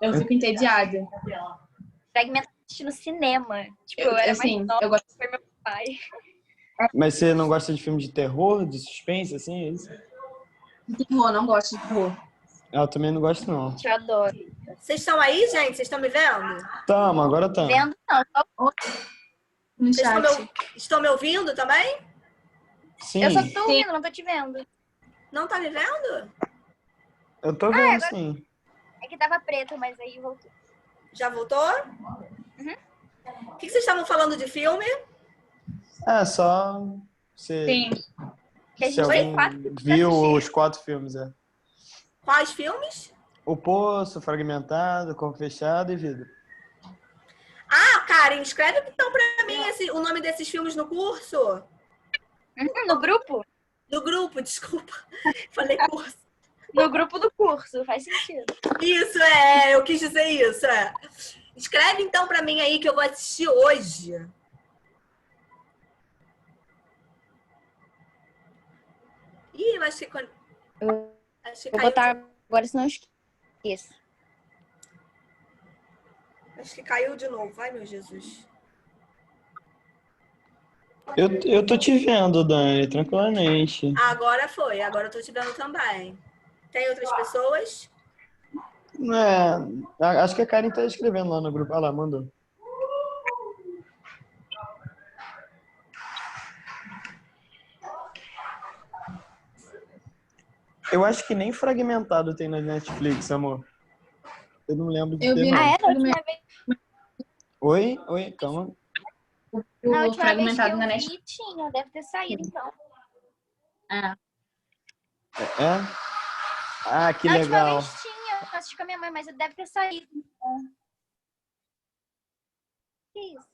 Eu fico entediada. Fragmentado no cinema. Tipo, eu era assim, mais nova, eu gosto foi meu pai. Mas você não gosta de filme de terror, de suspense, assim? É isso? de terror, não gosto de terror. Eu também não gosto, não. Eu adoro. Vocês estão aí, gente? Vocês estão me vendo? Tamo, agora tamo. Vendo, não. Só... No Vocês chat. estão me ouvindo também? Sim, Eu só tô ouvindo, não tô te vendo. Não tá me vendo? eu tô vendo, sim. É que tava preto, mas aí voltou. Já voltou? O que vocês estavam falando de filme? É, só... Você, Sim. Que a se gente alguém tem 4 filmes pra viu assistir. os 4 filmes, é. Quais filmes? O Poço, Fragmentado, Corpo Fechado e Vidro. Ah, Karen, escreve então pra mim o nome desses filmes no curso. No grupo? Do grupo, desculpa. Falei curso. No grupo do curso, faz sentido. Isso, eu quis dizer isso, Escreve então pra mim aí que eu vou assistir hoje. Ih, eu acho que... Acho que Vou caiu, botar agora, senão eu esqueço. acho que caiu de novo. Ai, meu Jesus. Eu tô te vendo, Dani, tranquilamente. Agora foi, agora eu tô te vendo também. Tem outras pessoas? É, acho que a Karen tá escrevendo lá no grupo. Olha lá, mandou. Eu acho que nem Fragmentado tem na Netflix, amor. Eu não lembro de Eu ter, vi não. Ah, é? Da última vez, Oi, calma. na o última vez que Fragmentado eu na vi, Netflix. tinha. Deve ter saído, então. É. É? Ah, que Na última legal. vez tinha. Eu assisti com a minha mãe, mas deve ter saído. Que isso?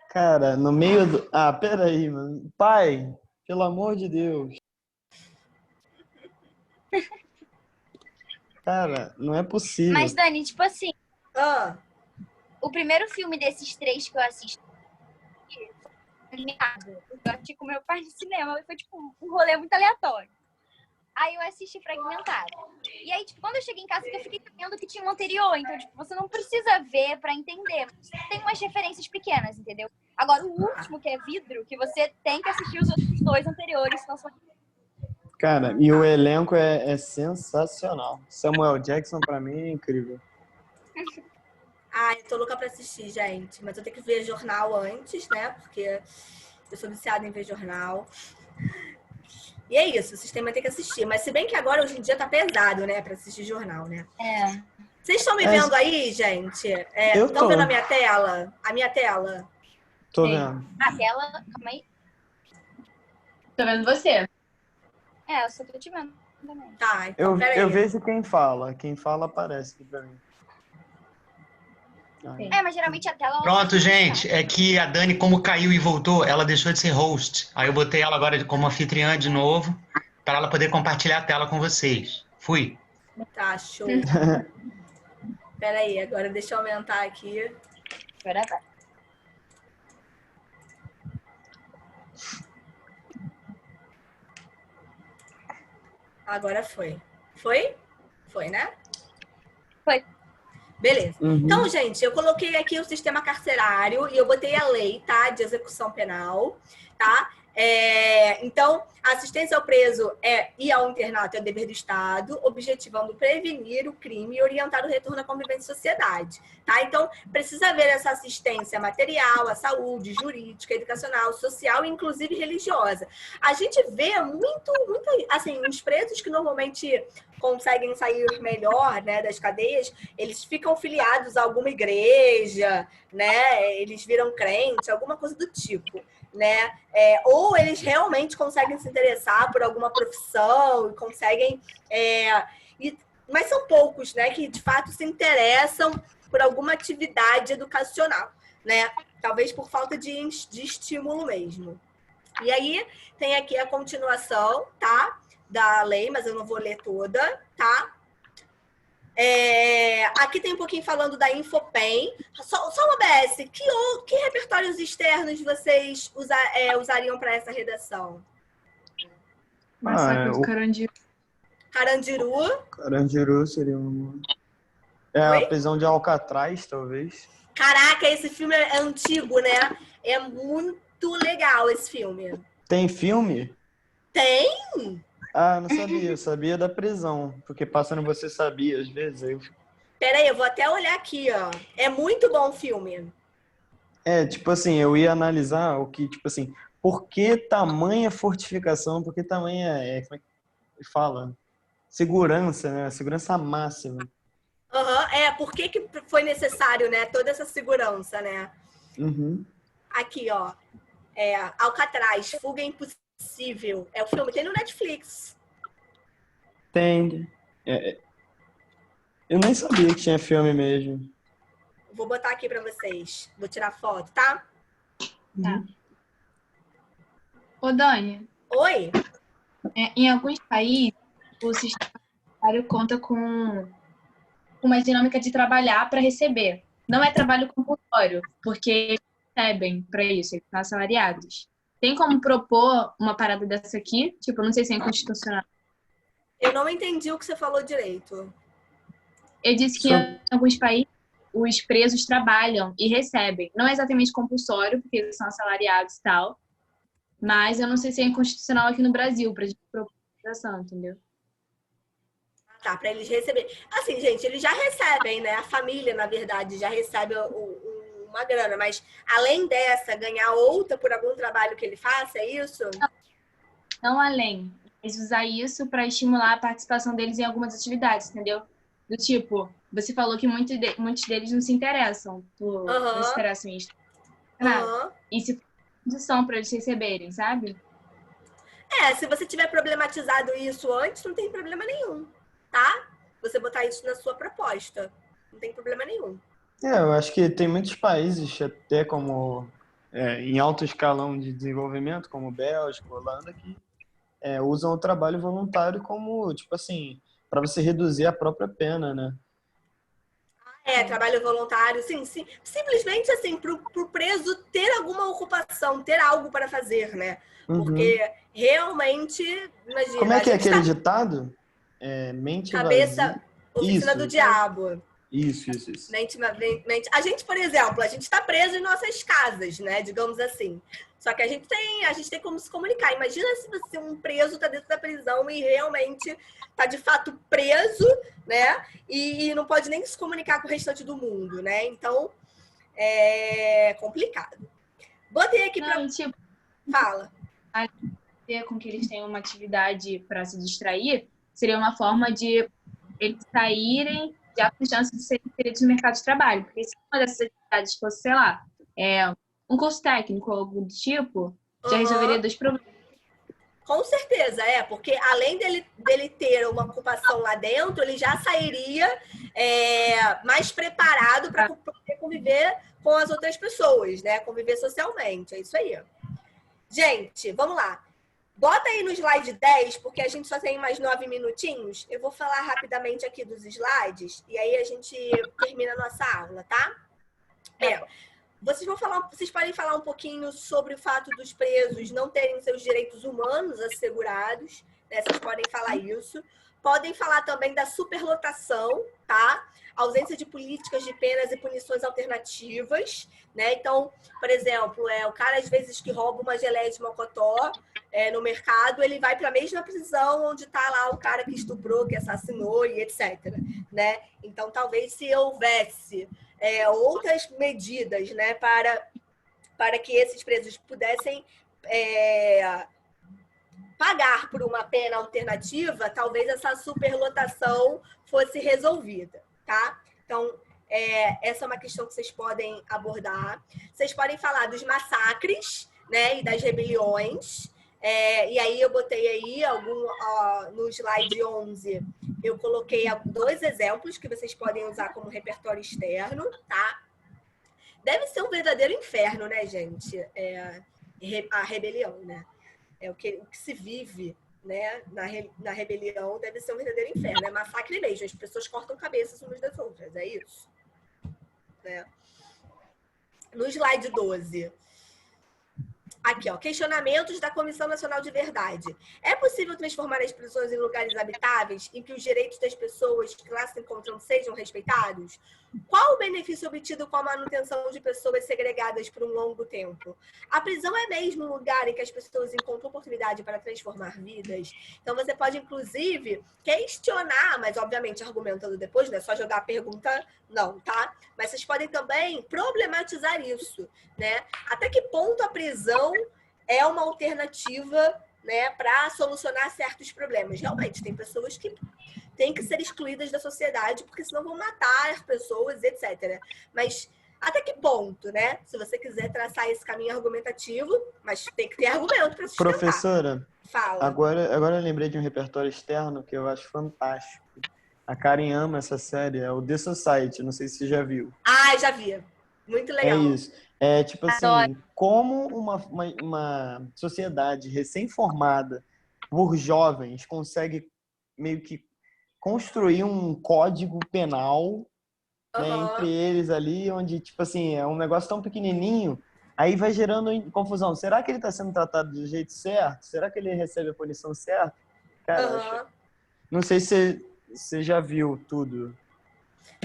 Cara, no meio do... Ah, peraí, mano. Pai, pelo amor de Deus. Cara, não é possível. Mas, Dani, tipo assim, Ah, o primeiro filme desses 3 que eu assisti foi animado. Eu assisti com meu pai no cinema. Foi, tipo, um rolê muito aleatório. Aí eu assisti Fragmentado. E aí, tipo, quando eu cheguei em casa, eu fiquei sabendo que tinha um anterior. Então, tipo, você não precisa ver pra entender. Tem umas referências pequenas, entendeu? Agora, o último, que é Vidro, que você tem que assistir os outros 2 anteriores, senão você... Cara, e o elenco é sensacional. Samuel Jackson, pra mim, é incrível. ai, tô louca pra assistir, gente. Mas eu tenho que ver jornal antes, né? Porque eu sou viciada em ver jornal. E é isso, o sistema tem que assistir. Mas se bem que agora, hoje em dia, tá pesado, né? Pra assistir jornal, né? É. Vocês estão me É, vendo aí, gente? eu Estão tô. vendo a minha tela? A minha tela? Tô Sim. vendo. A tela... Calma aí. Tô vendo você. É, eu só tô te vendo também. Tá, então peraí. Eu vejo quem fala. Quem fala aparece aqui pra mim. Ai. É, mas geralmente a tela... ela Pronto, fica gente. É que a Dani, como caiu e voltou, ela deixou de ser host. Aí eu botei ela agora como anfitriã de novo, para ela poder compartilhar a tela com vocês. Fui. Tá, show. Peraí, agora deixa eu aumentar aqui. Agora vai. Agora foi. Foi? Foi, né? Foi. Beleza. Uhum. Então, gente, eu coloquei aqui o sistema carcerário e eu botei a lei, tá? De execução penal, tá? Então, a assistência ao preso e ao internato é dever do Estado, objetivando prevenir o crime e orientar o retorno à convivência em sociedade, tá? Então, precisa haver essa assistência material, à saúde, jurídica, educacional, social e inclusive religiosa. A gente vê muito, assim, os presos que normalmente conseguem sair melhor, né, das cadeias, eles ficam filiados a alguma igreja, né? Eles viram crentes, alguma coisa do tipo, né? Ou eles realmente conseguem se interessar por alguma profissão e conseguem... mas são poucos, né, que de fato se interessam por alguma atividade educacional, né? Talvez por falta de estímulo mesmo. E aí tem aqui a continuação, tá? Da lei, mas eu não vou ler toda, tá? Aqui tem um pouquinho falando da Infopen. Só uma BS, que repertórios externos vocês usariam para essa redação? Massacre do Carandiru. Carandiru. Carandiru seria um... Oi? a prisão de Alcatraz, talvez. Caraca, esse filme é antigo, né? É muito legal esse filme. Tem filme? Tem? Ah, não sabia. Eu sabia da prisão. Porque passando Você Sabia, às vezes. Peraí, eu vou até olhar aqui, ó. É muito bom o filme. Tipo assim, eu ia analisar o que, tipo assim, por que tamanha fortificação, por que tamanha, como é que fala? Segurança, né? Segurança máxima. Por que foi necessário, né? Toda essa segurança, né? Uhum. Aqui, ó. Alcatraz, Fuga Impossível. É o filme, tem no Netflix. Tem. Eu nem sabia que tinha filme mesmo. Vou botar aqui pra vocês. Vou tirar foto, tá? Tá. Ô, Dani, Oi? em alguns países, o sistema carcerário conta com uma dinâmica de trabalhar para receber. Não é trabalho compulsório, porque eles recebem para isso, eles são assalariados. Tem como propor uma parada dessa aqui? Tipo, não sei se é inconstitucional. Eu não entendi o que você falou direito. Eu disse que em alguns países os presos trabalham e recebem. Não é exatamente compulsório, porque eles são assalariados e tal, mas eu não sei se é inconstitucional aqui no Brasil, pra gente propor essa, entendeu? Tá, pra eles receberem. Assim, gente, eles já recebem, né? A família, na verdade, já recebe uma grana, mas além dessa, ganhar outra por algum trabalho que ele faça, é isso? Não além. Mas usar isso para estimular a participação deles em algumas atividades, entendeu? Do tipo, você falou que muitos deles não se interessam não se interessam em nada. E se for condição para eles receberem, sabe? Se você tiver problematizado isso antes, não tem problema nenhum, tá? Você botar isso na sua proposta. Não tem problema nenhum. Eu acho que tem muitos países, até como em alto escalão de desenvolvimento, como Bélgica, Holanda, que usam o trabalho voluntário como, tipo assim, para você reduzir a própria pena, né? Trabalho voluntário, sim. Simplesmente assim, pro preso ter alguma ocupação, ter algo para fazer, né? Porque realmente, imagina... Como é que é aquele ditado? Mente cabeça, vazia. oficina do diabo. Isso. Mente. A gente, por exemplo, a gente está preso em nossas casas, né? Digamos assim. Só que a gente tem como se comunicar. Imagina se você, um preso, está dentro da prisão e realmente está de fato preso, né? E não pode nem se comunicar com o restante do mundo, né? Então, é complicado. Botei aqui para... Tipo, Fala. Com que eles tenham uma atividade para se distrair, seria uma forma de eles saírem já com chance de serem inseridos no mercado de trabalho. Porque se uma dessas atividades fosse, sei lá, um curso técnico ou algo do tipo, já resolveria 2 problemas. Com certeza, porque além dele ter uma ocupação lá dentro, ele já sairia mais preparado para poder conviver com as outras pessoas, né? Conviver socialmente, é isso aí. Gente, vamos lá. Bota aí no slide 10, porque a gente só tem mais 9 minutinhos. Eu vou falar rapidamente aqui dos slides e aí a gente termina a nossa aula, tá? Vocês podem falar um pouquinho sobre o fato dos presos não terem seus direitos humanos assegurados, né? Vocês podem falar isso. Podem falar também da superlotação, tá? Ausência de políticas de penas e punições alternativas, né? Então, por exemplo, o cara, às vezes, que rouba uma geleia de mocotó no mercado, ele vai para a mesma prisão onde está lá o cara que estuprou, que assassinou e etc, né? Então, talvez se houvesse outras medidas, né, para que esses presos pudessem pagar por uma pena alternativa, talvez essa superlotação fosse resolvida, tá? Então, essa é uma questão que vocês podem abordar. Vocês podem falar dos massacres, né, e das rebeliões. E aí eu botei aí no slide 11, eu coloquei 2 exemplos que vocês podem usar como repertório externo, tá? Deve ser um verdadeiro inferno, né, gente? A rebelião, né? O que se vive, né, na rebelião deve ser um verdadeiro inferno. É massacre mesmo. As pessoas cortam cabeças umas das outras. É isso. Né? No slide 12. Aqui, questionamentos da Comissão Nacional de Verdade. É possível transformar as prisões em lugares habitáveis em que os direitos das pessoas que lá se encontram sejam respeitados? Qual o benefício obtido com a manutenção de pessoas segregadas por um longo tempo? A prisão é mesmo um lugar em que as pessoas encontram oportunidade para transformar vidas? Então, você pode, inclusive, questionar, mas, obviamente, argumentando depois, não é só jogar a pergunta, não, tá? Mas vocês podem também problematizar isso, né? Até que ponto a prisão é uma alternativa, né, para solucionar certos problemas? Realmente, tem pessoas que têm que ser excluídas da sociedade, porque senão vão matar as pessoas, etc. Mas até que ponto, né? Se você quiser traçar esse caminho argumentativo, mas tem que ter argumento para sustentar. Professora, fala. Agora eu lembrei de um repertório externo que eu acho fantástico. A Karen ama essa série, é o The Society, não sei se você já viu. Já vi. Muito legal. É isso. Tipo assim, como uma sociedade recém-formada por jovens consegue meio que construir um código penal, né, entre eles ali, onde, tipo assim, é um negócio tão pequenininho, aí vai gerando confusão. Será que ele está sendo tratado do jeito certo? Será que ele recebe a punição certa? Cara, não sei se você já viu tudo.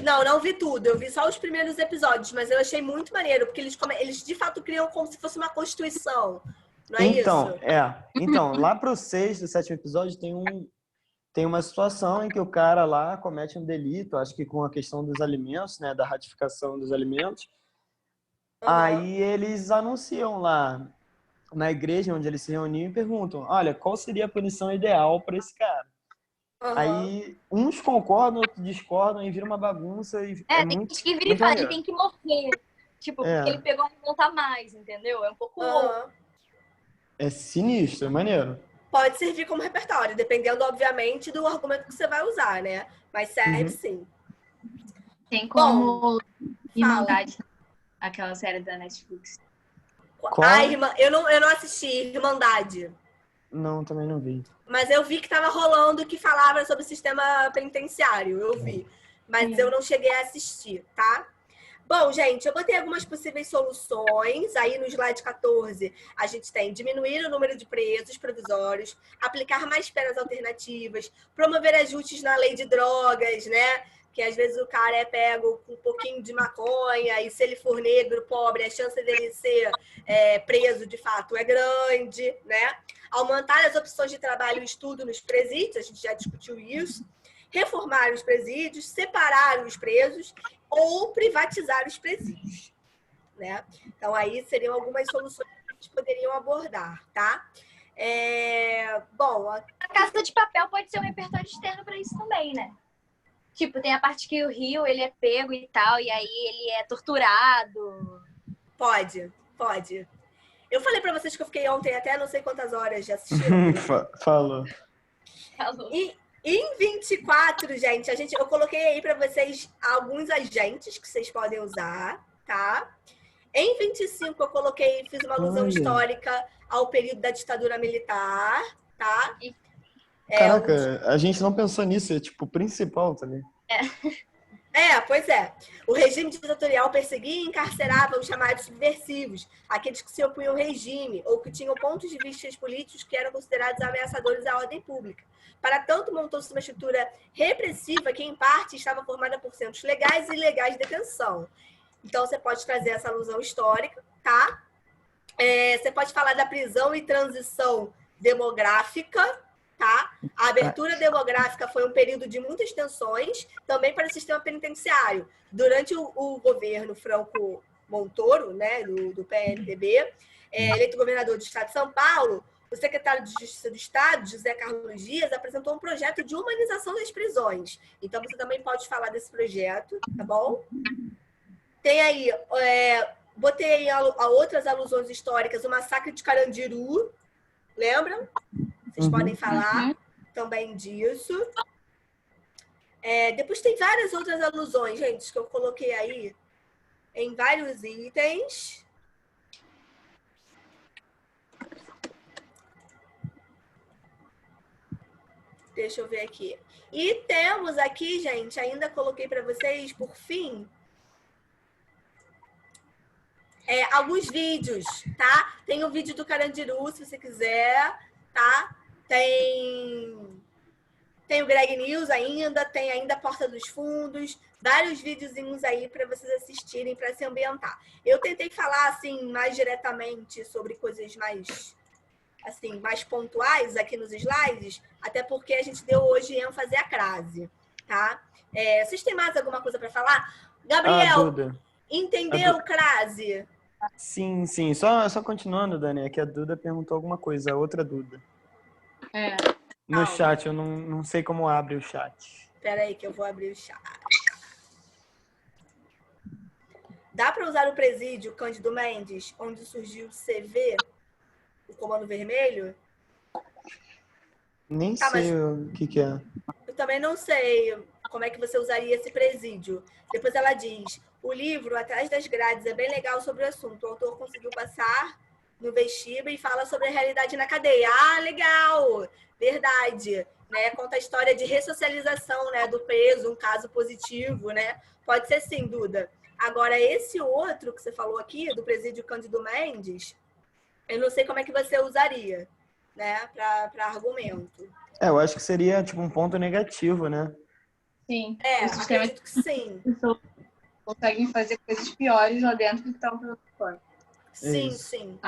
Não vi tudo. Eu vi só os primeiros episódios, mas eu achei muito maneiro, porque eles de fato criam como se fosse uma constituição. Não é isso? Então, lá pro 6º, 7º episódio tem uma situação em que o cara lá comete um delito, acho que com a questão dos alimentos, né, da ratificação dos alimentos. Aí eles anunciam lá, na igreja onde eles se reuniam e perguntam, olha, qual seria a punição ideal para esse cara? Aham. Aí uns concordam, outros discordam e vira uma bagunça e Tem muito, gente que vira e muito fala, ele maneiro. tem que morrer. Tipo, É. porque ele pegou a alimentar mais, entendeu? É um pouco louco. Aham. É sinistro, é maneiro. Pode servir como repertório, dependendo, obviamente, do argumento que você vai usar, né? Mas serve Uhum. sim. Tem como Irmandade, Fala. aquela série da Netflix. Qual? Eu não assisti Irmandade. Não, também não vi. Mas eu vi que tava rolando que falava sobre o sistema penitenciário. Eu vi. Mas eu não cheguei a assistir, tá? Bom, gente, eu botei algumas possíveis soluções. Aí no slide 14, a gente tem diminuir o número de presos provisórios, aplicar mais penas alternativas, promover ajustes na lei de drogas, né? Que às vezes o cara é pego com um pouquinho de maconha e se ele for negro, pobre, a chance dele ser preso de fato é grande, né? Aumentar as opções de trabalho e estudo nos presídios, a gente já discutiu isso. Reformar os presídios, separar os presos ou privatizar os presídios, né? Então, aí seriam algumas soluções que a gente poderiam abordar, tá? Bom, A Casa de Papel pode ser um repertório externo pra isso também, né? Tipo, tem a parte que o Rio, ele é pego e tal, e aí ele é torturado. pode. Eu falei pra vocês que eu fiquei ontem até não sei quantas horas de assistindo. Falou. Falou. E em 24, gente, eu coloquei aí pra vocês alguns agentes que vocês podem usar, tá? Em 25, fiz uma alusão Olha. histórica ao período da ditadura militar, tá? Caraca, a gente não pensou nisso, é tipo o principal também. Pois é. O regime ditatorial perseguia e encarcerava os chamados subversivos, aqueles que se opunham ao regime ou que tinham pontos de vista políticos que eram considerados ameaçadores à ordem pública. Para tanto, montou-se uma estrutura repressiva que, em parte, estava formada por centros legais e ilegais de detenção. Então, você pode trazer essa alusão histórica, tá? Você pode falar da prisão e transição demográfica, tá? A abertura demográfica foi um período de muitas tensões, também para o sistema penitenciário. Durante o governo Franco Montoro, né, do PMDB, eleito governador do estado de São Paulo, o secretário de Justiça do Estado, José Carlos Dias, apresentou um projeto de humanização das prisões. Então, você também pode falar desse projeto, tá bom? Tem aí, botei aí outras alusões históricas, o massacre de Carandiru, lembram? Vocês podem falar também disso. Depois tem várias outras alusões, gente, que eu coloquei aí em vários itens. Deixa eu ver aqui. E temos aqui, gente, ainda coloquei para vocês, por fim, alguns vídeos, tá? Tem o vídeo do Carandiru, se você quiser, tá? Tem o Greg News ainda, tem ainda a Porta dos Fundos, vários videozinhos aí para vocês assistirem, para se ambientar. Eu tentei falar, assim, mais diretamente sobre coisas mais pontuais aqui nos slides, até porque a gente deu hoje ênfase à crase, tá? Vocês têm mais alguma coisa para falar? Gabriel, Duda. entendeu crase? Sim. Só continuando, Dani, é que a Duda perguntou alguma coisa, a outra Duda. No chat, eu não sei como abre o chat. Espera aí que eu vou abrir o chat. Dá para usar o presídio Cândido Mendes, onde surgiu o CV, o Comando Vermelho? Nem sei o que é. Eu também não sei como é que você usaria esse presídio. Depois ela diz, o livro Atrás das Grades é bem legal sobre o assunto. O autor conseguiu passar no vestibulo e fala sobre a realidade na cadeia. Ah, legal! Verdade. Né? Conta a história de ressocialização, né, do preso, um caso positivo, né? Pode ser sim, Duda. Agora, esse outro que você falou aqui, do presídio Cândido Mendes, eu não sei como é que você usaria, né, para argumento. Eu acho que seria tipo um ponto negativo, né? Sim. Acredito que sim. Conseguem fazer coisas piores lá dentro que estão pelo fora. Sim.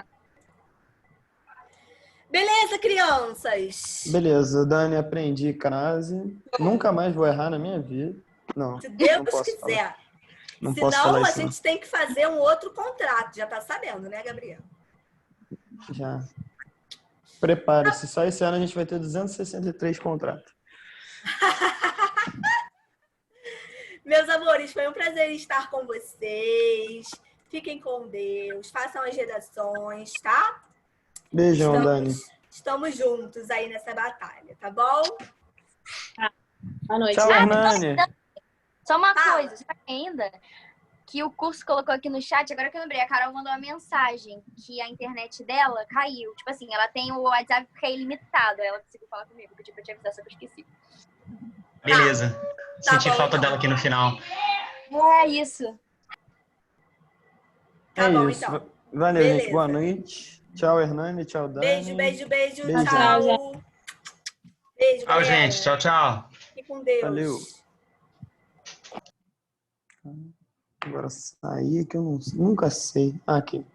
Beleza, crianças? Beleza, Dani, aprendi crase. Nunca mais vou errar na minha vida. Não. Se Deus não posso quiser. falar. Não Senão, posso falar a isso, gente tem que fazer um outro contrato. Já tá sabendo, né, Gabriel? Já. Prepare-se, só esse ano a gente vai ter 263 contratos. Meus amores, foi um prazer estar com vocês. Fiquem com Deus, façam as redações, tá? Beijão, Dani. Estamos juntos aí nessa batalha, tá bom? Boa noite. Tchau, Hernani. Só uma coisa, sabe ainda que o curso colocou aqui no chat, agora que eu lembrei, a Carol mandou uma mensagem que a internet dela caiu. Tipo assim, ela tem o WhatsApp que é ilimitado, aí ela conseguiu falar comigo, que tipo, eu tinha avisado, só que eu esqueci. Beleza. Senti bom, falta então. dela aqui no final. É isso. Tá bom, isso. então. Valeu, Beleza. gente. Boa noite. Tchau, Hernani. Tchau, Dani. Beijo, beijo, beijo. Beijão. Tchau. Beijo, Tchau, galera. gente. Tchau, tchau. Fique com Deus. Valeu. Agora sair que eu nunca sei. Aqui.